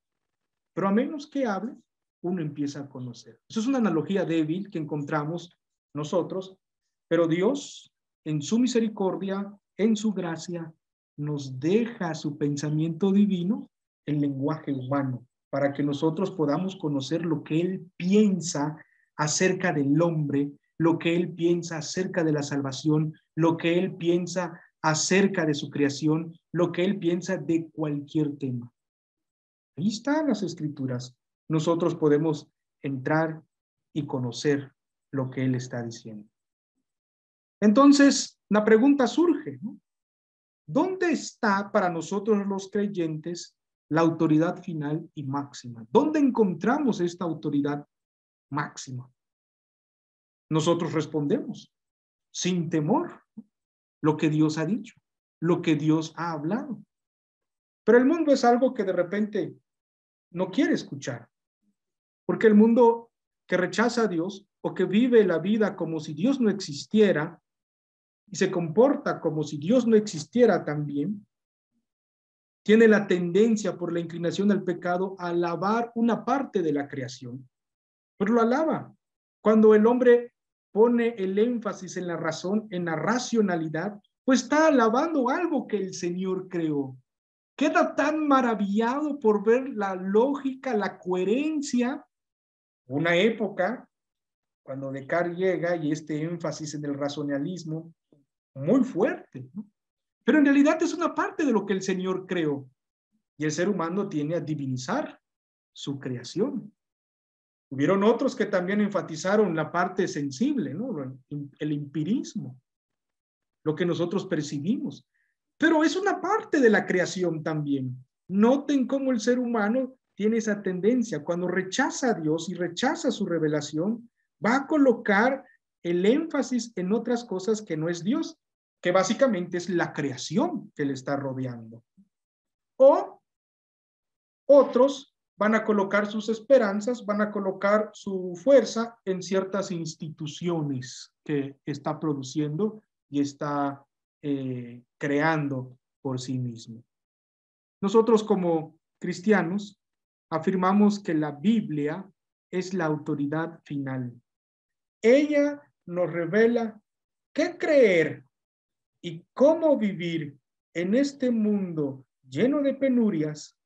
Speaker 3: Pero a menos que hable, uno empieza a conocer. Eso es una analogía débil que encontramos nosotros, pero Dios, en su misericordia, en su gracia, nos deja su pensamiento divino en lenguaje humano, para que nosotros podamos conocer lo que Él piensa acerca del hombre, lo que Él piensa acerca de la salvación, lo que Él piensa acerca de su creación, lo que Él piensa de cualquier tema. Ahí están las Escrituras. Nosotros podemos entrar y conocer lo que Él está diciendo. Entonces, la pregunta surge, ¿no? ¿Dónde está para nosotros los creyentes la autoridad final y máxima? ¿Dónde encontramos esta autoridad máxima? Nosotros respondemos sin temor lo que Dios ha dicho, lo que Dios ha hablado. Pero el mundo es algo que de repente no quiere escuchar, porque el mundo que rechaza a Dios o que vive la vida como si Dios no existiera y se comporta como si Dios no existiera también, tiene la tendencia por la inclinación al pecado a alabar una parte de la creación, pero lo alaba. Cuando el hombre pone el énfasis en la razón, en la racionalidad, pues está alabando algo que el Señor creó. Queda tan maravillado por ver la lógica, la coherencia. Una época cuando Descartes llega y este énfasis en el racionalismo muy fuerte, ¿no? Pero en realidad es una parte de lo que el Señor creó y el ser humano tiene a divinizar su creación. Hubieron otros que también enfatizaron la parte sensible, ¿no? El empirismo, lo que nosotros percibimos. Pero es una parte de la creación también. Noten cómo el ser humano tiene esa tendencia. Cuando rechaza a Dios y rechaza su revelación, va a colocar el énfasis en otras cosas que no es Dios, que básicamente es la creación que le está rodeando. O otros van a colocar sus esperanzas, van a colocar su fuerza en ciertas instituciones que está produciendo y está creando por sí mismo. Nosotros como cristianos afirmamos que la Biblia es la autoridad final. Ella nos revela qué creer y cómo vivir en este mundo lleno de penurias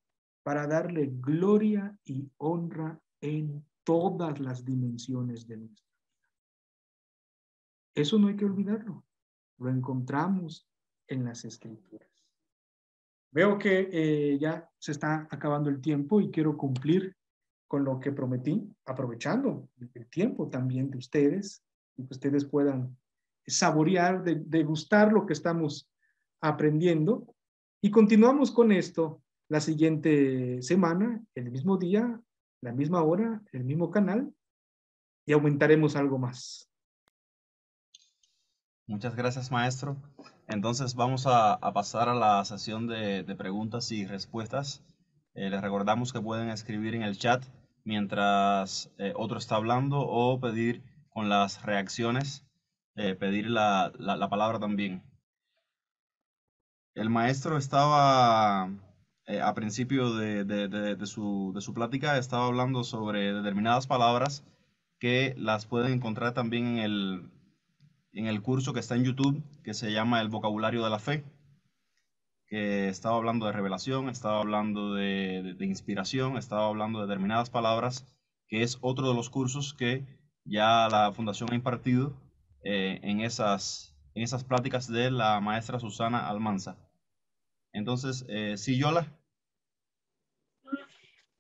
Speaker 3: para darle gloria y honra en todas las dimensiones de nuestra vida. Eso no hay que olvidarlo. Lo encontramos en las Escrituras. Veo que ya se está acabando el tiempo y quiero cumplir con lo que prometí, aprovechando el tiempo también de ustedes y que ustedes puedan saborear, degustar lo que estamos aprendiendo. Y continuamos con esto la siguiente semana, el mismo día, la misma hora, el mismo canal, y aumentaremos algo más.
Speaker 4: Muchas gracias, maestro. Entonces vamos a pasar a la sesión de preguntas y respuestas. Les recordamos que pueden escribir en el chat mientras otro está hablando o pedir con las reacciones, pedir la palabra también. El maestro estaba, a principio de su plática, estaba hablando sobre determinadas palabras que las pueden encontrar también en el curso que está en YouTube, que se llama El Vocabulario de la Fe, que estaba hablando de revelación, estaba hablando de inspiración, estaba hablando de determinadas palabras, que es otro de los cursos que ya la Fundación ha impartido en esas pláticas de la maestra Susana Almanza. Entonces, sí, Yola.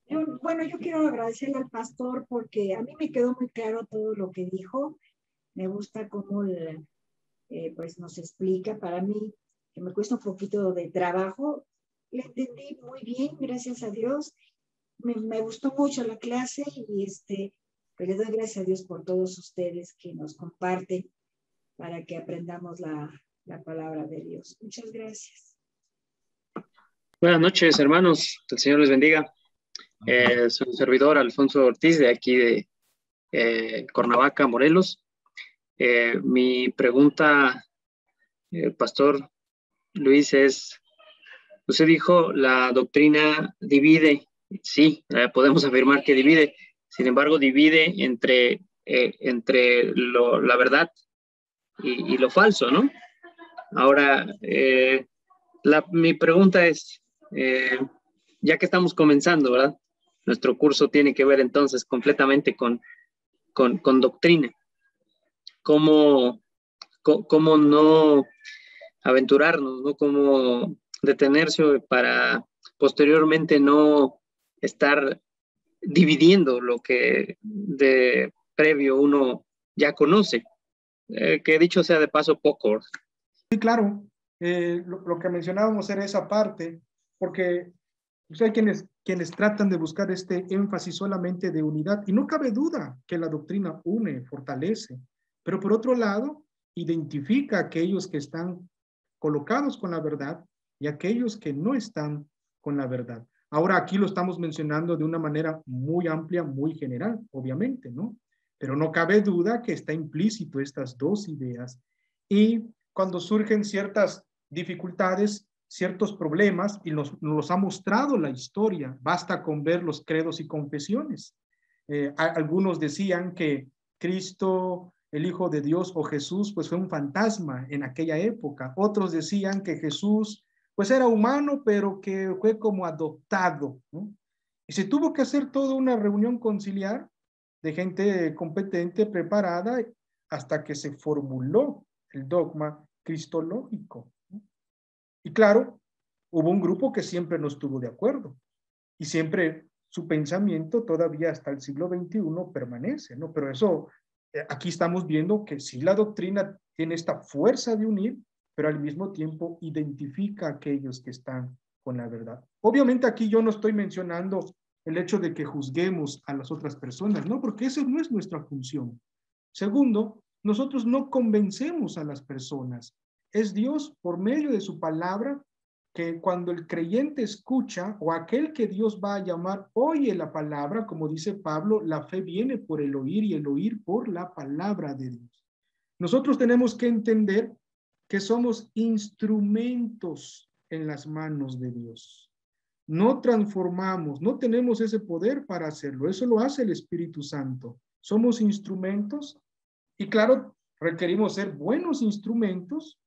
Speaker 5: Yo quiero agradecerle al pastor porque a mí me quedó muy claro todo lo que dijo. Me gusta cómo pues nos explica. Para mí, que me cuesta un poquito de trabajo, le entendí muy bien, gracias a Dios. Me gustó mucho la clase y pues le doy gracias a Dios por todos ustedes que nos comparten para que aprendamos la palabra de Dios. Muchas gracias.
Speaker 6: Buenas noches, hermanos. Que el Señor les bendiga. Soy un servidor, Alfonso Ortiz, de aquí de Cuernavaca, Morelos. Mi pregunta, Pastor Luis, es, usted dijo, la doctrina divide. Sí, podemos afirmar que divide. Sin embargo, divide entre la verdad y lo falso, ¿no? Ahora, mi pregunta es, ya que estamos comenzando, ¿verdad? Nuestro curso tiene que ver entonces completamente con doctrina. ¿Cómo no aventurarnos, ¿no? Cómo detenerse para posteriormente no estar dividiendo lo que de previo uno ya conoce. Que dicho sea de paso, poco.
Speaker 3: Sí, claro. Lo que mencionábamos era esa parte, porque hay quienes tratan de buscar este énfasis solamente de unidad, y no cabe duda que la doctrina une, fortalece, pero por otro lado, identifica a aquellos que están colocados con la verdad y aquellos que no están con la verdad. Ahora aquí lo estamos mencionando de una manera muy amplia, muy general, obviamente, ¿no? Pero no cabe duda que está implícito estas dos ideas, y cuando surgen ciertas dificultades, ciertos problemas, y nos los ha mostrado la historia, basta con ver los credos y confesiones. Algunos decían que Cristo, el Hijo de Dios, o Jesús, pues fue un fantasma en aquella época. Otros decían que Jesús pues era humano, pero que fue como adoptado, ¿no? Y se tuvo que hacer toda una reunión conciliar de gente competente, preparada, hasta que se formuló el dogma cristológico, ¿no? Y claro, hubo un grupo que siempre no estuvo de acuerdo, y siempre su pensamiento todavía hasta el siglo XXI permanece, ¿no? Pero eso, aquí estamos viendo que sí, la doctrina tiene esta fuerza de unir, pero al mismo tiempo identifica a aquellos que están con la verdad. Obviamente aquí yo no estoy mencionando el hecho de que juzguemos a las otras personas, ¿no? Porque esa no es nuestra función. Segundo, nosotros no convencemos a las personas. Es Dios, por medio de su palabra, que cuando el creyente escucha, o aquel que Dios va a llamar oye la palabra, como dice Pablo, la fe viene por el oír y el oír por la palabra de Dios. Nosotros tenemos que entender que somos instrumentos en las manos de Dios. No transformamos, no tenemos ese poder para hacerlo, eso lo hace el Espíritu Santo. Somos instrumentos, y claro, requerimos ser buenos instrumentos,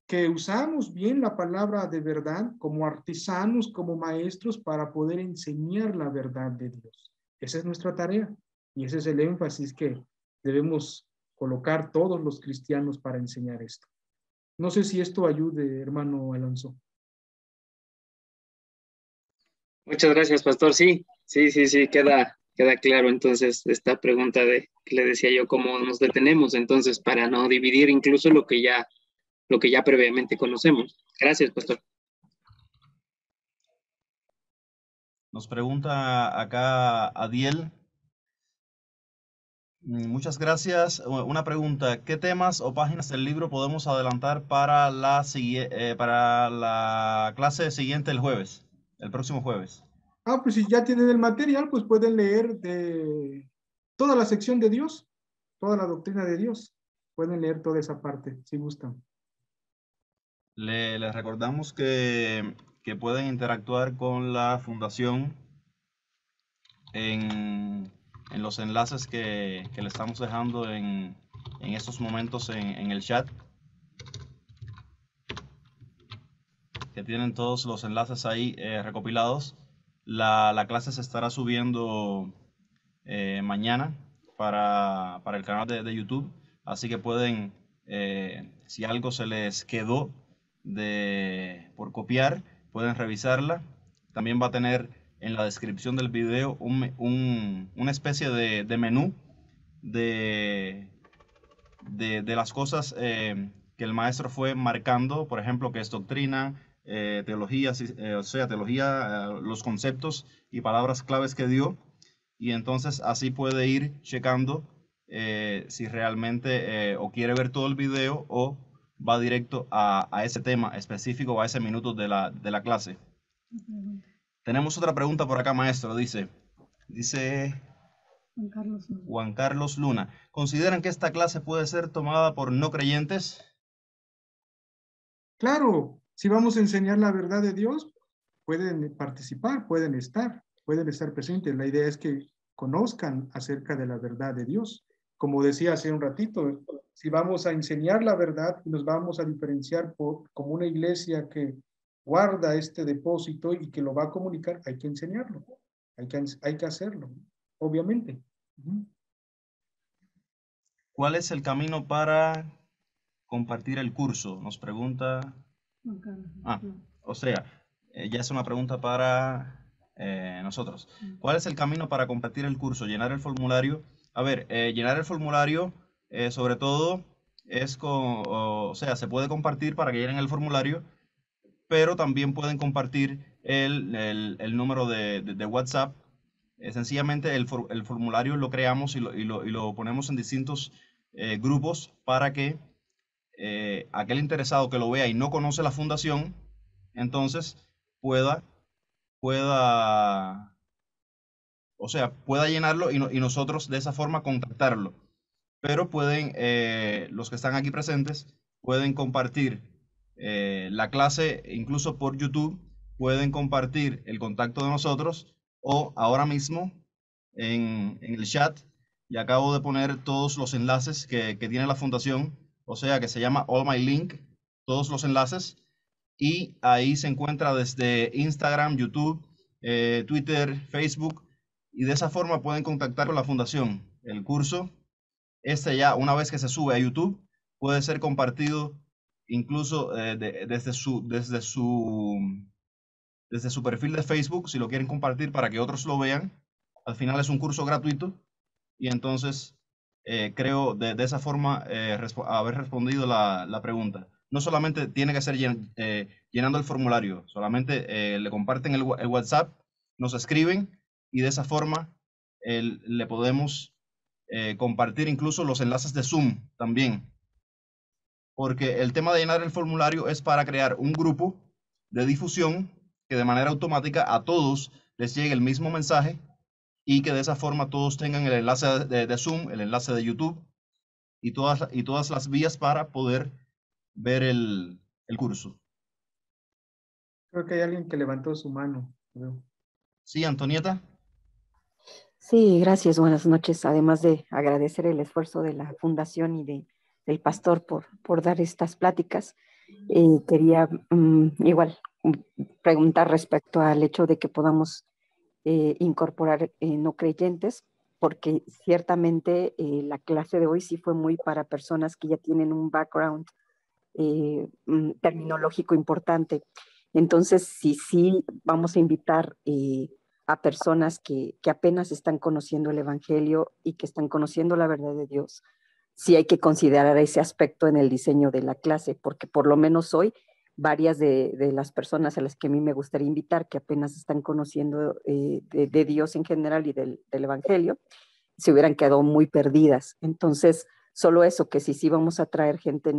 Speaker 3: que usamos bien la palabra de verdad como artesanos, como maestros, para poder enseñar la verdad de Dios. Esa es nuestra tarea y ese es el énfasis que debemos colocar todos los cristianos para enseñar esto. No sé si esto ayude, hermano Alonso.
Speaker 6: Muchas gracias, pastor. Sí, queda claro entonces esta pregunta de que le decía yo, cómo nos detenemos entonces para no dividir incluso lo que ya previamente conocemos. Gracias, pastor.
Speaker 4: Nos pregunta acá Adiel. Muchas gracias. Una pregunta, ¿qué temas o páginas del libro podemos adelantar para para la clase siguiente el próximo jueves?
Speaker 3: Pues si ya tienen el material, pues pueden leer de toda la sección de Dios, toda la doctrina de Dios. Pueden leer toda esa parte, si gustan.
Speaker 4: Les recordamos que pueden interactuar con la fundación en los enlaces que le estamos dejando en estos momentos en el chat, que tienen todos los enlaces ahí recopilados. La clase se estará subiendo mañana para el canal de YouTube, así que pueden, si algo se les quedó por copiar, pueden revisarla. También va a tener en la descripción del video una especie de menú de las cosas que el maestro fue marcando, por ejemplo, que es doctrina, teología, teología, los conceptos y palabras claves que dio, y entonces así puede ir checando si realmente o quiere ver todo el video o va directo a ese tema específico o a ese minuto de la clase. Tenemos otra pregunta por acá, maestro. Dice Juan Carlos Luna. ¿Consideran que esta clase puede ser tomada por no creyentes?
Speaker 3: Claro, si vamos a enseñar la verdad de Dios, pueden participar, pueden estar presentes. La idea es que conozcan acerca de la verdad de Dios. Como decía hace un ratito, si vamos a enseñar la verdad y nos vamos a diferenciar como una iglesia que guarda este depósito y que lo va a comunicar, hay que enseñarlo, hay que hacerlo, obviamente.
Speaker 4: ¿Cuál es el camino para compartir el curso? Nos pregunta. Ya es una pregunta para nosotros. ¿Cuál es el camino para compartir el curso? Llenar el formulario. A ver, llenar el formulario, sobre todo, se puede compartir para que llenen el formulario, pero también pueden compartir el número de WhatsApp. Sencillamente el formulario lo creamos y lo ponemos en distintos grupos para que aquel interesado que lo vea y no conoce la fundación, entonces pueda llenarlo y nosotros de esa forma contactarlo. Pero pueden, los que están aquí presentes, pueden compartir la clase incluso por YouTube, pueden compartir el contacto de nosotros o ahora mismo en el chat le acabo de poner todos los enlaces que tiene la fundación, o sea que se llama All My Link, todos los enlaces, y ahí se encuentra desde Instagram, YouTube, Twitter, Facebook, y de esa forma pueden contactar con la fundación. El curso, ya una vez que se sube a YouTube, puede ser compartido incluso desde su perfil de Facebook, si lo quieren compartir para que otros lo vean. Al final es un curso gratuito y entonces creo de esa forma haber respondido la pregunta. No solamente tiene que ser llenando el formulario, solamente le comparten el WhatsApp, nos escriben y de esa forma le podemos compartir incluso los enlaces de Zoom también. Porque el tema de llenar el formulario es para crear un grupo de difusión que de manera automática a todos les llegue el mismo mensaje y que de esa forma todos tengan el enlace de Zoom, el enlace de YouTube y todas las vías para poder ver el curso.
Speaker 3: Creo que hay alguien que levantó su mano.
Speaker 4: Sí, Antonieta.
Speaker 7: Sí, gracias, buenas noches. Además de agradecer el esfuerzo de la Fundación y del pastor por dar estas pláticas, quería igual preguntar respecto al hecho de que podamos incorporar no creyentes, porque ciertamente la clase de hoy sí fue muy para personas que ya tienen un background terminológico importante. Entonces, sí vamos a invitar a personas que apenas están conociendo el Evangelio y que están conociendo la verdad de Dios, sí hay que considerar ese aspecto en el diseño de la clase, porque por lo menos hoy varias de las personas a las que a mí me gustaría invitar, que apenas están conociendo de Dios en general y del Evangelio, se hubieran quedado muy perdidas. Entonces, solo eso, que sí vamos a traer gente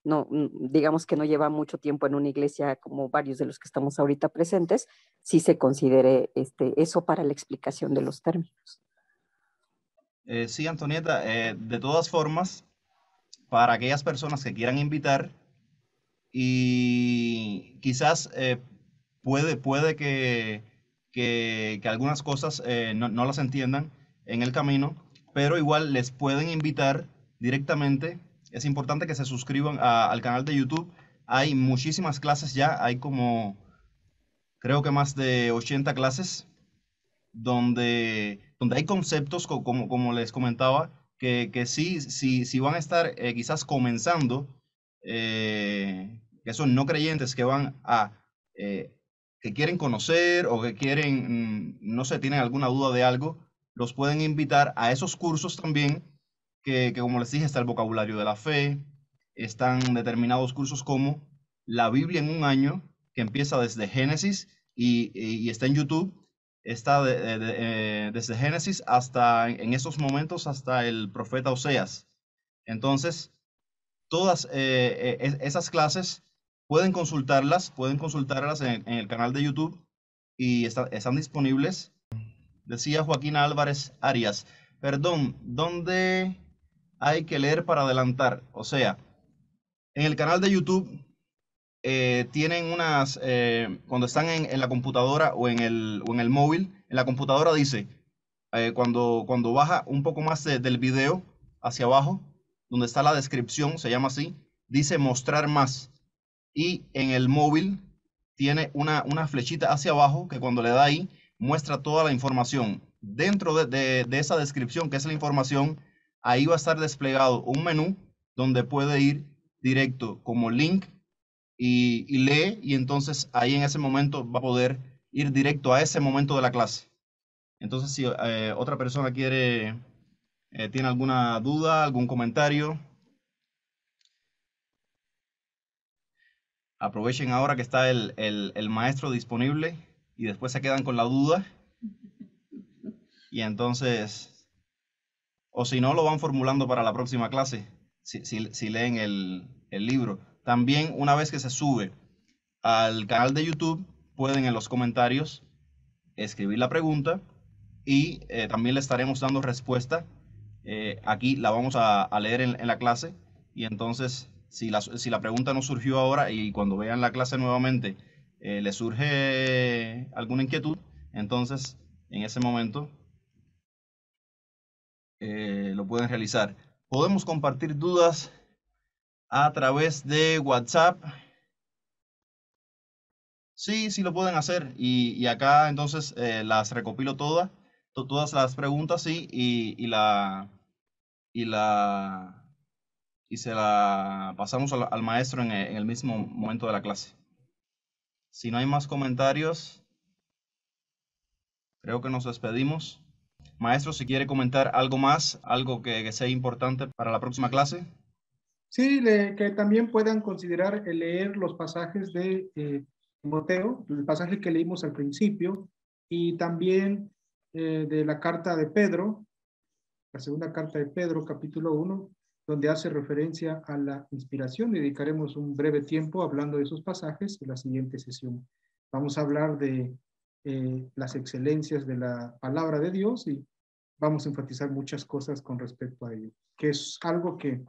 Speaker 7: digamos que no lleva mucho tiempo en una iglesia como varios de los que estamos ahorita presentes, sí se considere eso para la explicación de los términos.
Speaker 4: Sí, Antonieta, de todas formas, para aquellas personas que quieran invitar y quizás puede que algunas cosas no las entiendan en el camino, pero igual les pueden invitar directamente. Es importante que se suscriban al canal de YouTube. Hay muchísimas clases ya, hay como creo que más de 80 clases donde hay conceptos, como les comentaba, que sí van a estar quizás comenzando, que son no creyentes, eh, que quieren conocer o que quieren, no sé, tienen alguna duda de algo, los pueden invitar a esos cursos también, que como les dije, está el vocabulario de la fe, están determinados cursos como la Biblia en un año, que empieza desde Génesis y está en YouTube. Está desde Génesis hasta, en estos momentos, hasta el profeta Oseas. Entonces, todas esas clases pueden consultarlas en el canal de YouTube y están disponibles. Decía Joaquín Álvarez Arias, perdón, ¿dónde hay que leer para adelantar? O sea, en el canal de YouTube tienen cuando están en la computadora o en el móvil, en la computadora dice, cuando baja un poco más del video hacia abajo, donde está la descripción, se llama así, dice mostrar más. Y en el móvil tiene una flechita hacia abajo que cuando le da ahí, muestra toda la información. Dentro de esa descripción, que es la información, ahí va a estar desplegado un menú donde puede ir directo como link y lee, y entonces ahí en ese momento va a poder ir directo a ese momento de la clase. Entonces, si otra persona tiene alguna duda, algún comentario, aprovechen ahora que está el maestro disponible y después se quedan con la duda. Y entonces, o si no, lo van formulando para la próxima clase, si leen el libro. También, una vez que se sube al canal de YouTube, pueden en los comentarios escribir la pregunta y también le estaremos dando respuesta. Aquí la vamos a leer en la clase, y entonces si la pregunta no surgió ahora y cuando vean la clase nuevamente le surge alguna inquietud, entonces en ese momento lo pueden realizar. Podemos compartir dudas a través de WhatsApp. Sí, lo pueden hacer. Y acá entonces las recopilo todas las preguntas, sí, y se la pasamos al maestro en el mismo momento de la clase. Si no hay más comentarios, creo que nos despedimos. Maestro, si quiere comentar algo más, algo que sea importante para la próxima clase.
Speaker 3: Sí, que también puedan considerar leer los pasajes de Timoteo, el pasaje que leímos al principio, y también de la carta de Pedro, la segunda carta de Pedro, capítulo 1, donde hace referencia a la inspiración. Dedicaremos un breve tiempo hablando de esos pasajes en la siguiente sesión. Vamos a hablar de las excelencias de la palabra de Dios y vamos a enfatizar muchas cosas con respecto a ello, que es algo que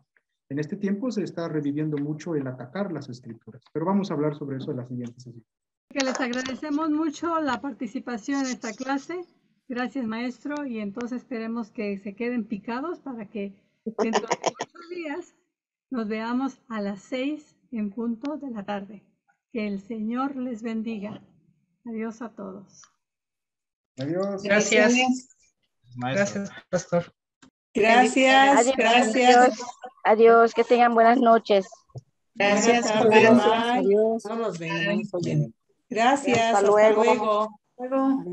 Speaker 3: en este tiempo se está reviviendo mucho el atacar las escrituras, pero vamos a hablar sobre eso en la siguiente sesión.
Speaker 1: Que les agradecemos mucho la participación en esta clase. Gracias, maestro, y entonces esperemos que se queden picados para que dentro de 8 días nos veamos a las 6 en punto de la tarde. Que el Señor les bendiga. Adiós a todos.
Speaker 3: Adiós.
Speaker 8: Gracias.
Speaker 4: Maestro.
Speaker 8: Gracias, pastor.
Speaker 9: Gracias,
Speaker 10: Adiós,
Speaker 9: gracias.
Speaker 10: adiós, adiós, que tengan buenas noches.
Speaker 9: Gracias,
Speaker 5: Buenas
Speaker 9: bye,
Speaker 5: tardes.
Speaker 9: bye.
Speaker 7: Adiós.
Speaker 9: No nos vemos oyendo. Gracias,
Speaker 10: Hasta
Speaker 9: hasta
Speaker 10: luego.
Speaker 9: luego.
Speaker 5: Luego.